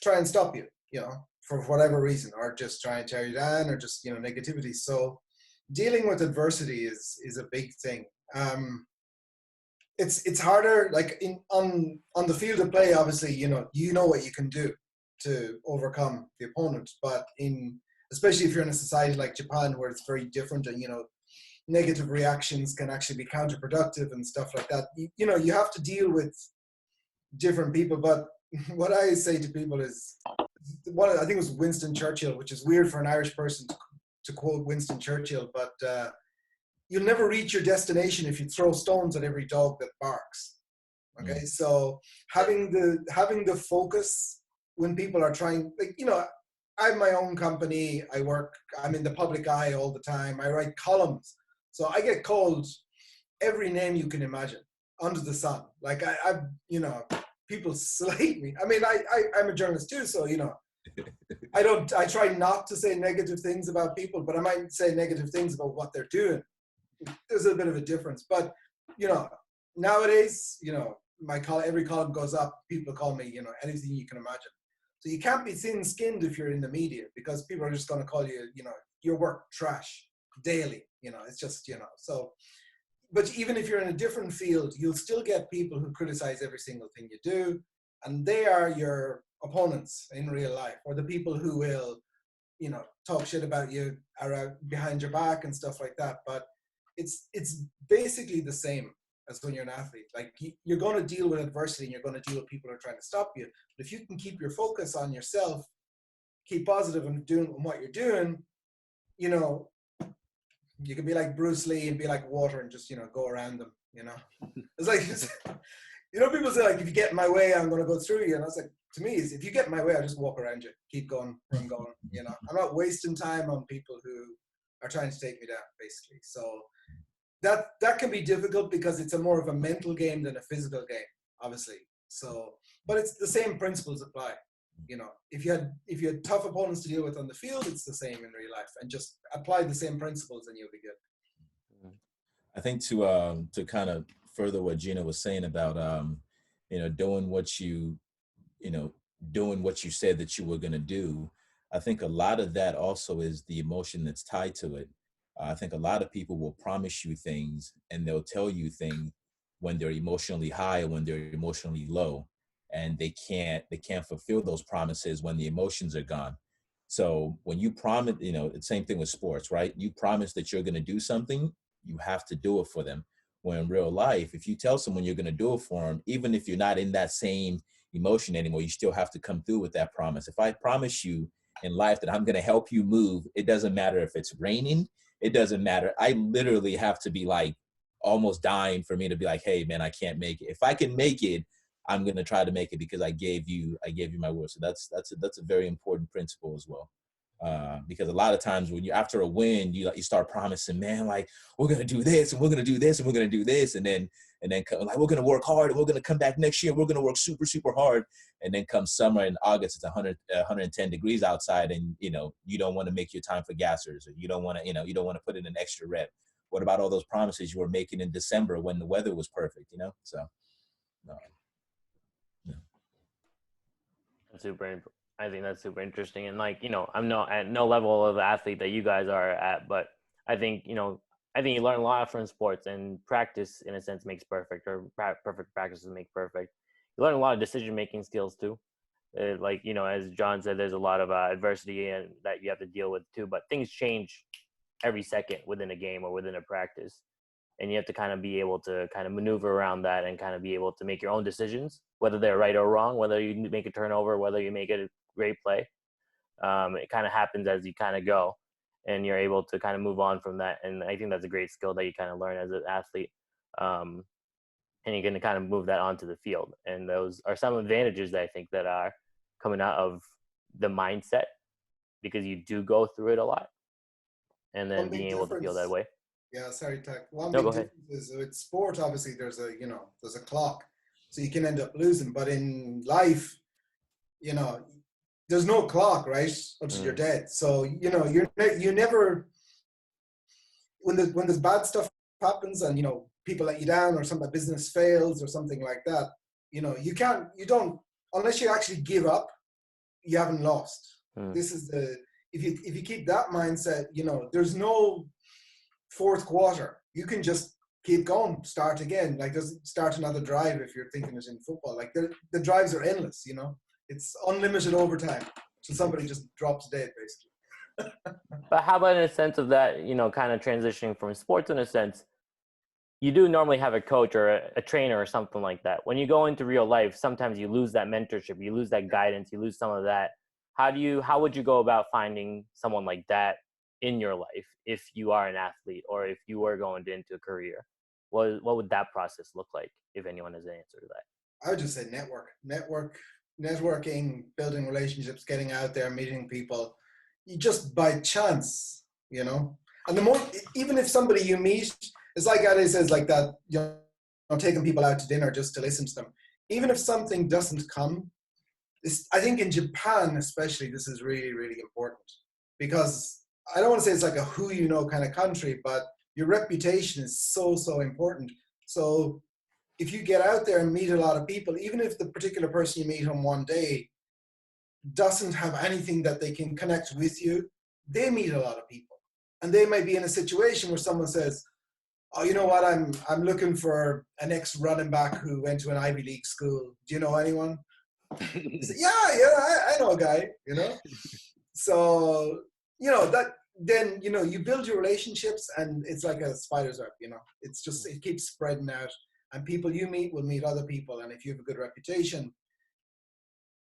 try and stop you, for whatever reason, or just try and tear you down, or just, negativity. So dealing with adversity is a big thing. It's harder, like on the field of play, obviously, you know what you can do to overcome the opponent. But especially if you're in a society like Japan, where it's very different, and, negative reactions can actually be counterproductive and stuff like that. You have to deal with different people. But what I say to people is, I think it was Winston Churchill, which is weird for an Irish person to quote Winston Churchill, but you'll never reach your destination if you throw stones at every dog that barks. Okay, so having the focus when people are trying, like, I have my own company. I'm in the public eye all the time. I write columns, so I get called every name you can imagine under the sun. Like people slate me. I mean, I'm a journalist too, so I try not to say negative things about people, but I might say negative things about what they're doing. There's a bit of a difference, but nowadays, every column goes up, people call me, anything you can imagine. So you can't be thin-skinned if you're in the media, because people are just going to call you, your work trash daily. It's just, so. But even if you're in a different field, you'll still get people who criticize every single thing you do, and they are your opponents in real life, or the people who will, talk shit about you behind your back and stuff like that. But it's basically the same as when you're an athlete. Like you're going to deal with adversity, and you're going to deal with people who are trying to stop you. But if you can keep your focus on yourself, keep positive and doing what you're doing, you can be like Bruce Lee and be like water and just, go around them, It's like, people say, like, if you get in my way, I'm going to go through you. And I was like, to me, if you get in my way, I'll just walk around you. Keep going where I'm going, I'm not wasting time on people who are trying to take me down, basically. So that can be difficult, because it's more of a mental game than a physical game, obviously. So, but it's the same principles apply. If you had tough opponents to deal with on the field, it's the same in real life, and just apply the same principles and you'll be good. I think to kind of further what Gina was saying about doing what you said that you were going to do, I think a lot of that also is the emotion that's tied to it. I think a lot of people will promise you things, and they'll tell you things when they're emotionally high or when they're emotionally low, and they can't fulfill those promises when the emotions are gone. So when you promise, it's the same thing with sports, right? You promise that you're going to do something, you have to do it for them. When in real life, if you tell someone you're going to do it for them, even if you're not in that same emotion anymore, you still have to come through with that promise. If I promise you in life that I'm going to help you move, it doesn't matter if it's raining, it doesn't matter. I literally have to be like almost dying for me to be like, hey man, I can't make it. If I can make it, I'm going to try to make it, because I gave you my word. So that's a very important principle as well. Because a lot of times when after a win, you start promising, man, like we're going to do this and we're going to do this and we're going to do this. And then like, we're going to work hard and we're going to come back next year. We're going to work super, super hard. And then come summer in August, it's 110 degrees outside. And, you don't want to make your time for gassers, or you don't want to, you don't want to put in an extra rep. what about all those promises you were making in December when the weather was perfect, you know? So, yeah. I think that's super interesting. And like, you know, I'm not at no level of athlete that you guys are at, but I think, you know, I think you learn a lot from sports, and practice in a sense makes perfect, or perfect practices make perfect. You learn a lot of decision-making skills too. Like, you know, as John said, there's a lot of adversity and that you have to deal with too, but things change every second within a game or within a practice. And you have to kind of be able to kind of maneuver around that and kind of be able to make your own decisions, whether they're right or wrong, whether you make a turnover, whether you make a great play. It kind of happens as you kind of go, and you're able to kind of move on from that. And I think that's a great skill that you kind of learn as an athlete. And you're going to kind of move that onto the field. And those are some advantages that I think that are coming out of the mindset, because you do go through it a lot. And then being able to feel that way. Yeah, sorry, Tak. One No, big go ahead. difference is with sport, obviously, there's a clock, so you can end up losing. But in life, you know, there's no clock, right, until you're dead. So you know, you never, when there's bad stuff happens, and you know, people let you down, or some business fails or something like that, you know, you don't, unless you actually give up, you haven't lost. This is if you keep that mindset, you know, there's no fourth quarter. You can just keep going, start again. Like, just start another drive if you're thinking it in football. Like, the drives are endless, you know. It's unlimited overtime. So somebody just drops dead, basically. But how about in a sense of that, you know, kind of transitioning from sports, in a sense, you do normally have a coach or a trainer or something like that. When you go into real life, sometimes you lose that mentorship, you lose that guidance, you lose some of that. How would you go about finding someone like that in your life if you are an athlete, or if you were going into a career? What would that process look like, if anyone has an answer to that? I would just say networking, building relationships, getting out there, meeting people. You just by chance, you know. And the more, even if somebody you meet, it's like Ali says, like that, you know, taking people out to dinner just to listen to them. Even if something doesn't come, I think in Japan especially, this is really, really important, because I don't want to say it's like a who you know kind of country, but your reputation is so, so important. So if you get out there and meet a lot of people, even if the particular person you meet on one day doesn't have anything that they can connect with you, they meet a lot of people. And they might be in a situation where someone says, oh, you know what, I'm looking for an ex-running back who went to an Ivy League school. Do you know anyone? Say, yeah, I know a guy, you know? So, you know, that then, you know, you build your relationships, and it's like a spider's web, you know? It's just, it keeps spreading out, and people you meet will meet other people. And if you have a good reputation,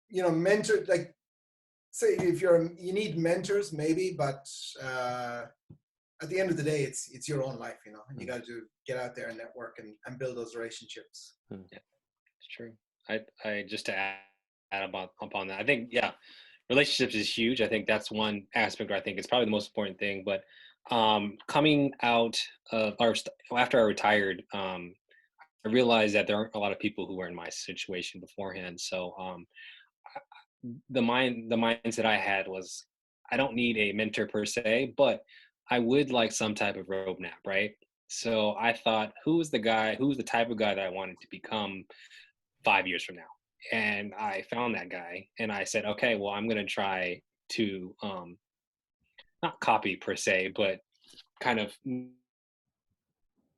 you know, mentor, like, say if you need mentors maybe, but at the end of the day, it's your own life, you know, and you got to get out there and network and build those relationships. Yeah, it's true. I just to add upon that, I think, yeah, relationships is huge. I think that's one aspect where I think it's probably the most important thing. But coming out of, or after I retired, I realized that there aren't a lot of people who were in my situation beforehand. So the mindset I had was, I don't need a mentor per se, but I would like some type of roadmap, right? So I thought, who's the type of guy that I wanted to become 5 years from now? And I found that guy, and I said, okay, well, I'm going to try to not copy per se, but kind of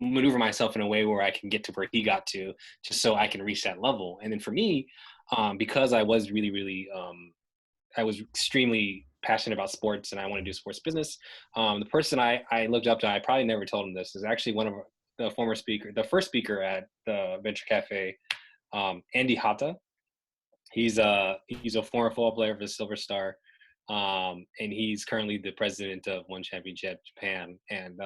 maneuver myself in a way where I can get to where he got to, just so I can reach that level. And then for me, because I was really, really, I was extremely passionate about sports, and I want to do sports business. The person I looked up to, I probably never told him this, is actually one of the first speaker at the Venture Cafe, Andy Hatta. He's a former football player for the Silver Star, and he's currently the president of One Championship Japan. And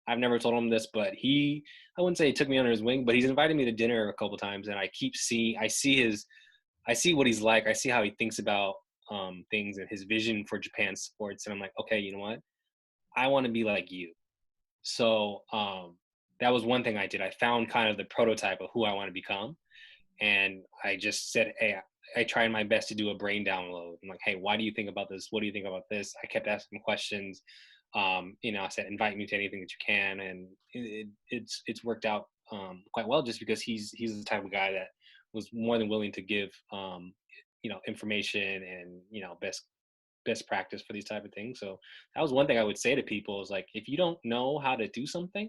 I've never told him this, but I wouldn't say he took me under his wing, but he's invited me to dinner a couple of times, and I see what he's like. I see how he thinks about things and his vision for Japan sports. And I'm like, okay, you know what? I want to be like you. So that was one thing I did. I found kind of the prototype of who I want to become. And I just said, hey, I tried my best to do a brain download. I'm like, hey, why do you think about this? What do you think about this? I kept asking questions. I said, invite me to anything that you can. And it's worked out quite well, just because he's the type of guy that was more than willing to give, information and, best practice for these type of things. So that was one thing I would say to people is, like, if you don't know how to do something,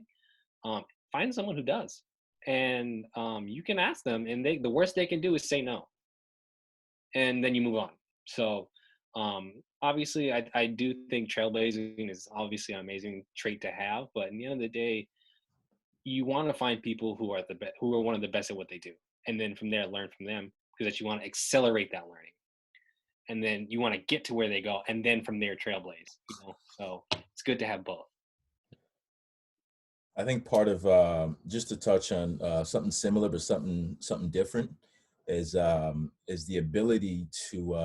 find someone who does. And you can ask them, and the worst they can do is say no. And then you move on. So obviously, I do think trailblazing is obviously an amazing trait to have, but in the end of the day, you want to find people who are who are one of the best at what they do, and then from there learn from them, because you want to accelerate that learning, and then you want to get to where they go, and then from there trailblaze. So it's good to have both. I think part of just to touch on something similar but something different is the ability to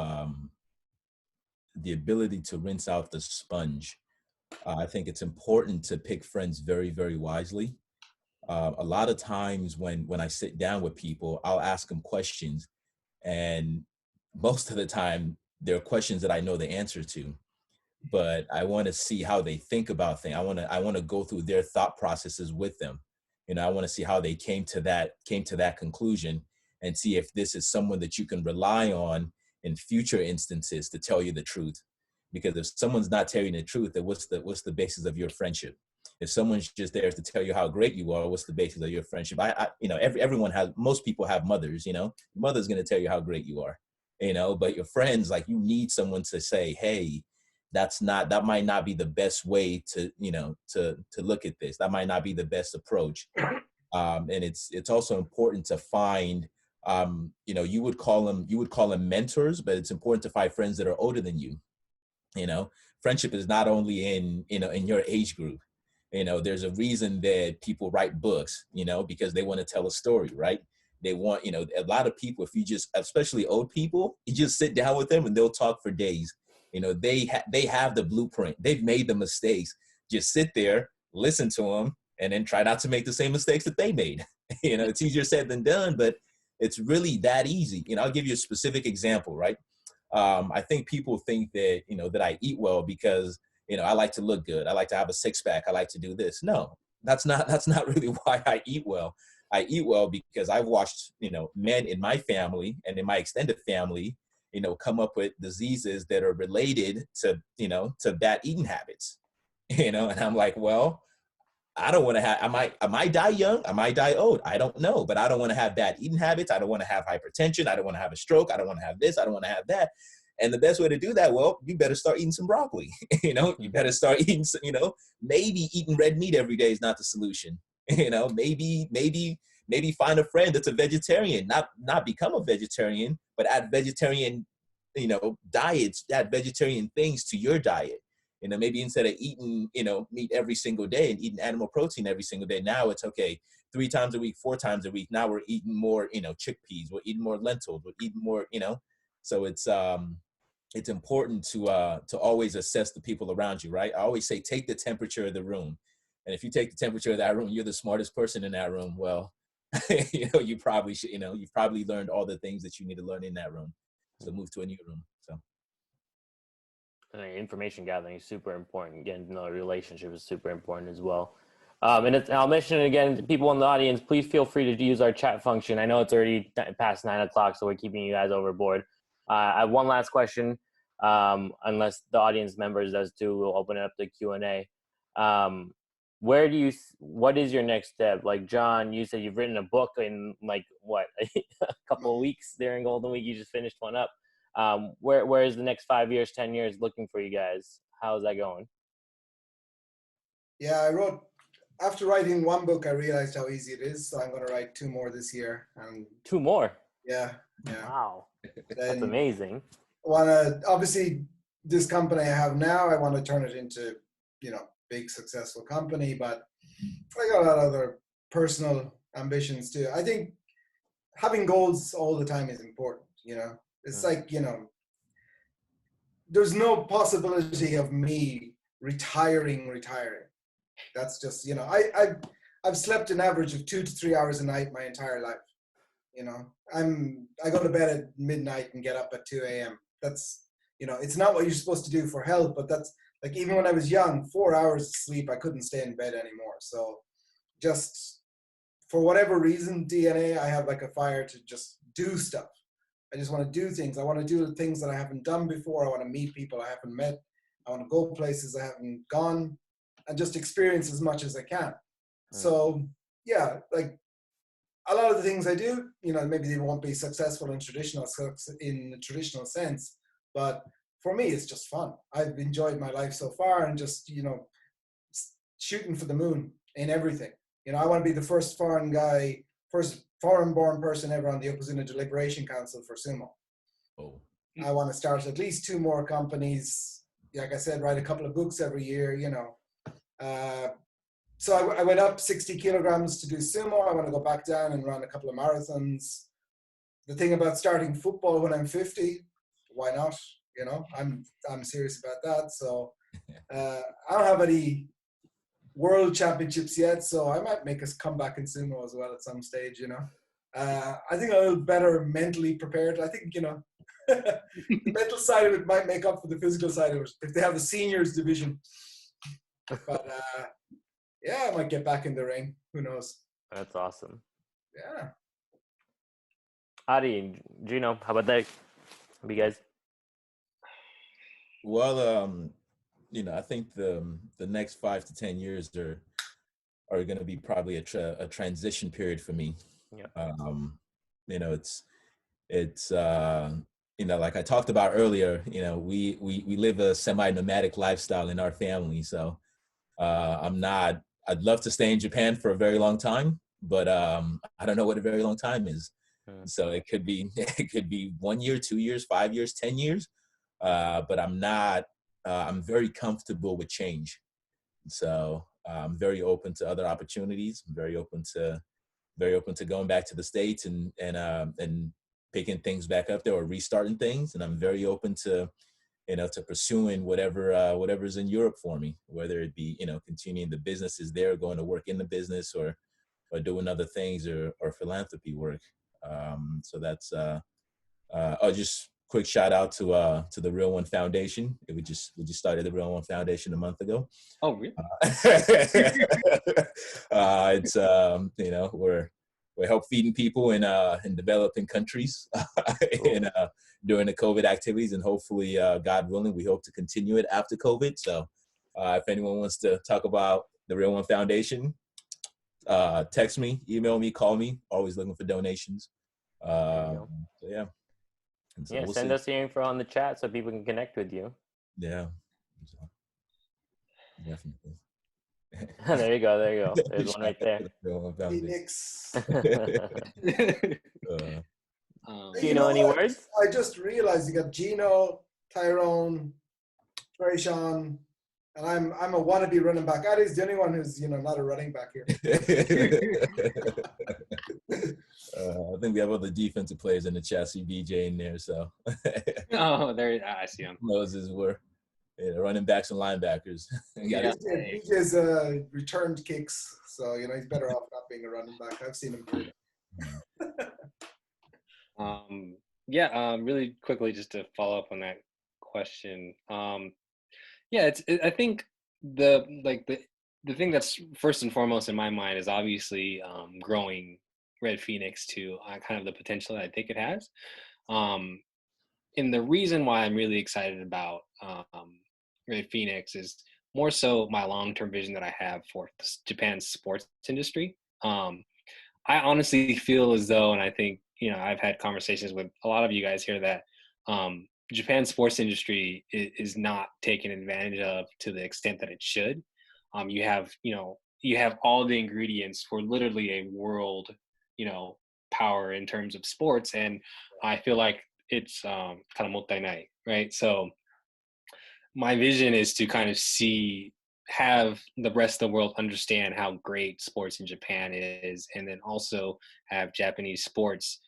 rinse out the sponge. I think it's important to pick friends very, very wisely. A lot of times when I sit down with people, I'll ask them questions, and most of the time there are questions that I know the answer to, but I want to see how they think about things. I want to go through their thought processes with them. I want to see how they came to that conclusion, and see if this is someone that you can rely on in future instances to tell you the truth. Because if someone's not telling you the truth, then what's the basis of your friendship? If someone's just there to tell you how great you are, what's the basis of your friendship? Most people have mothers. Your mother's going to tell you how great you are. But your friends, like, you need someone to say, hey, that might not be the best way to look at this. That might not be the best approach. And it's also important to find, you would call them mentors, but it's important to find friends that are older than you. Friendship is not only in your age group. There's a reason that people write books, because they want to tell a story, right? They want, a lot of people, if you just, especially old people, you just sit down with them and they'll talk for days. They have the blueprint. They've made the mistakes. Just sit there, listen to them, and then try not to make the same mistakes that they made. It's easier said than done, but it's really that easy. I'll give you a specific example, right? I think people think that, that I eat well because, I like to look good. I like to have a six pack. I like to do this. No, that's not really why I eat well. I eat well because I've watched, men in my family and in my extended family, come up with diseases that are related to, to bad eating habits, and I'm like, well, I don't want to have, I might die young, I might die old, I don't know, but I don't want to have bad eating habits. I don't want to have hypertension. I don't want to have a stroke. I don't want to have this. I don't want to have that. And the best way to do that, well, you better start eating some broccoli. You better start eating some, maybe eating red meat every day is not the solution. Maybe find a friend that's a vegetarian, not become a vegetarian, but add vegetarian, diets, add vegetarian things to your diet. Maybe instead of eating, meat every single day and eating animal protein every single day, now it's okay, 3 times a week, 4 times a week. Now we're eating more, chickpeas, we're eating more lentils, we're eating more, so it's important to always assess the people around you, right? I always say, take the temperature of the room. And if you take the temperature of that room, you're the smartest person in that room. Well, you probably should, you've probably learned all the things that you need to learn in that room. So move to a new room. So. Information gathering is super important. Getting to know a relationship is super important as well. And I'll mention it again to people in the audience. Please feel free to use our chat function. I know it's already past 9 o'clock, so we're keeping you guys overboard. I have one last question. Unless the audience members does too, we'll open it up to Q&A. What is your next step? Like, John, you said you've written a book in a couple of weeks during Golden Week. You just finished one up. Where is the next 5 years, 10 years looking for you guys? How's that going? Yeah, after writing one book, I realized how easy it is. So I'm going to write 2 more this year. And 2 more? Yeah. Wow. That's amazing. Obviously, this company I have now, I want to turn it into, big successful company, but I got a lot of other personal ambitions too. I think having goals all the time is important, It's like, there's no possibility of me retiring. That's just, I've slept an average of 2 to 3 hours a night my entire life. I go to bed at midnight and get up at 2 a.m. That's, it's not what you're supposed to do for health, but Like even when I was young, 4 hours of sleep, I couldn't stay in bed anymore. So just for whatever reason, DNA, I have like a fire to just do stuff. I just want to do things. I want to do the things that I haven't done before. I want to meet people I haven't met. I want to go places I haven't gone and just experience as much as I can. So yeah, like a lot of the things I do, you know, maybe they won't be successful in the traditional sense, but for me, it's just fun. I've enjoyed my life so far and just, you know, shooting for the moon in everything. You know, I want to be the first foreign-born person ever on the Yokozuna Deliberation Council for Sumo. Oh. I want to start at least 2 more companies. Like I said, write a couple of books every year, you know. So I went up 60 kilograms to do sumo. I want to go back down and run a couple of marathons. The thing about starting football when I'm 50, why not? You know, I'm serious about that. So I don't have any world championships yet, so I might make us come back in sumo as well at some stage, you know. I think I'm a little better mentally prepared. I think, you know, the mental side of it might make up for the physical side of it if they have a seniors division. But yeah, I might get back in the ring. Who knows? That's awesome. Yeah. Adi and Gino, how about that? How about you guys? Well, you know, I think the next 5 to 10 years are going to be probably a transition period for me. Yeah. You know, it's you know, like I talked about earlier, you know, we live a semi-nomadic lifestyle in our family. So I'd love to stay in Japan for a very long time, but I don't know what a very long time is. So it could be 1 year, 2 years, 5 years, 10 years. But I'm very comfortable with change. So I'm very open to other opportunities. I'm very open to going back to the States and picking things back up there or restarting things. And I'm very open to, you know, to pursuing whatever's in Europe for me, whether it be, you know, continuing the businesses there, going to work in the business or doing other things or philanthropy work. So that's just quick shout out to the Real One Foundation. We just started the Real One Foundation a month ago. Oh, really? It's you know, we help feeding people in developing countries and during the COVID activities, and hopefully, God willing, we hope to continue it after COVID. So, if anyone wants to talk about the Real One Foundation, text me, email me, call me. Always looking for donations. So yeah. So Yeah, we'll send see. us your info on the chat so people can connect with you. Yeah. So, definitely. There you go. There's one right there. Phoenix. Gino, any words? I just realized you got Gino, Tyrone, Trayshawn, and I'm a wannabe running back. Adi's the only one who's, you know, not a running back here. I think we have other defensive players in the chat. See BJ in there, so. Oh, there I see him. Moses were running backs and linebackers. Yeah. BJ's returned kicks, so you know he's better off not being a running back. I've seen him do it. Really quickly, just to follow up on that question. I think the thing that's first and foremost in my mind is obviously growing Red Phoenix to kind of the potential that I think it has. And the reason why I'm really excited about Red Phoenix is more so my long-term vision that I have for Japan's sports industry. I honestly feel as though, and I think, you know, I've had conversations with a lot of you guys here that Japan's sports industry is not taken advantage of to the extent that it should. You have all the ingredients for literally a world, you know, power in terms of sports, and I feel like it's kind of mottainai, right? So my vision is to kind of have the rest of the world understand how great sports in Japan is, and then also have Japanese sports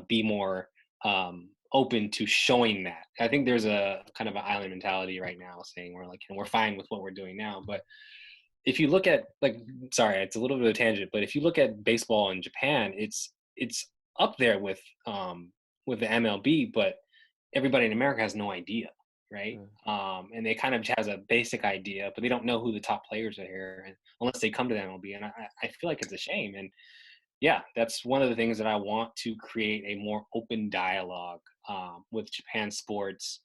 be more open to showing that. I think there's a kind of an island mentality right now saying we're fine with what we're doing now. But if you look at sorry, it's a little bit of a tangent, but if you look at baseball in Japan, it's up there with the MLB, but everybody in America has no idea, right? And they kind of has a basic idea, but they don't know who the top players are here, and unless they come to the MLB. And I feel like it's a shame. And yeah, that's one of the things that I want to create a more open dialogue with Japan sports,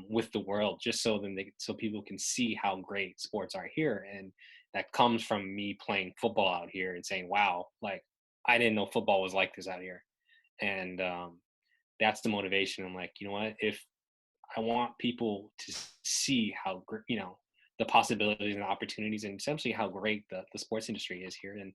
with the world, just so so people can see how great sports are here. And that comes from me playing football out here and saying, wow, like I didn't know football was like this out here. And that's the motivation. I'm like, you know what, if I want people to see how, the possibilities and the opportunities and essentially how great the sports industry is here. And,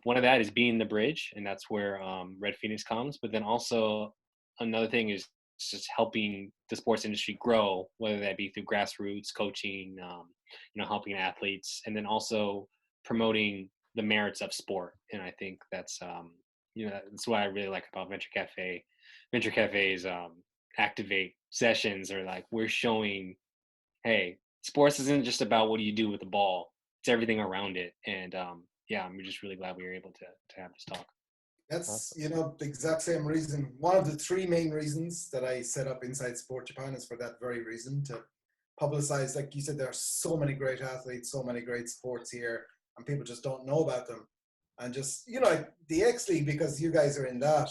one of that is being the bridge, and that's where Red Phoenix comes. But then also another thing is just helping the sports industry grow, whether that be through grassroots coaching, helping athletes, and then also promoting the merits of sport. And I think that's, that's what I really like about Venture Cafe. Venture Cafe's activate sessions are like, we're showing, hey, sports isn't just about what do you do with the ball, it's everything around it. And I'm just really glad we were able to have this talk. That's, the exact same reason. One of the three main reasons that I set up Inside Sport Japan is for that very reason, to publicize, like you said, there are so many great athletes, so many great sports here, and people just don't know about them. And just, the X League, because you guys are in that,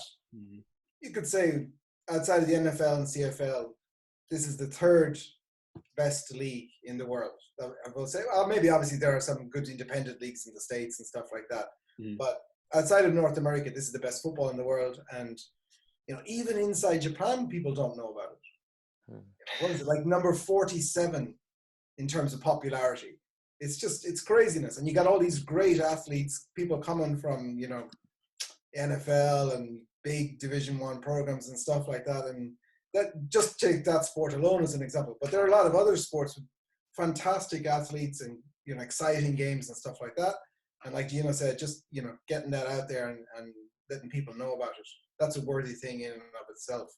you could say outside of the NFL and CFL, this is the third best league in the world. I will say, well, maybe obviously there are some good independent leagues in the States and stuff like that. But outside of North America, this is the best football in the world. And, even inside Japan, people don't know about it. What is it, like number 47 in terms of popularity? It's craziness. And you got all these great athletes, people coming from, NFL and big Division I programs and stuff like that. And that, just take that sport alone as an example. But there are a lot of other sports with fantastic athletes and, exciting games and stuff like that. And like Gino said, just, getting that out there and letting people know about it. That's a worthy thing in and of itself,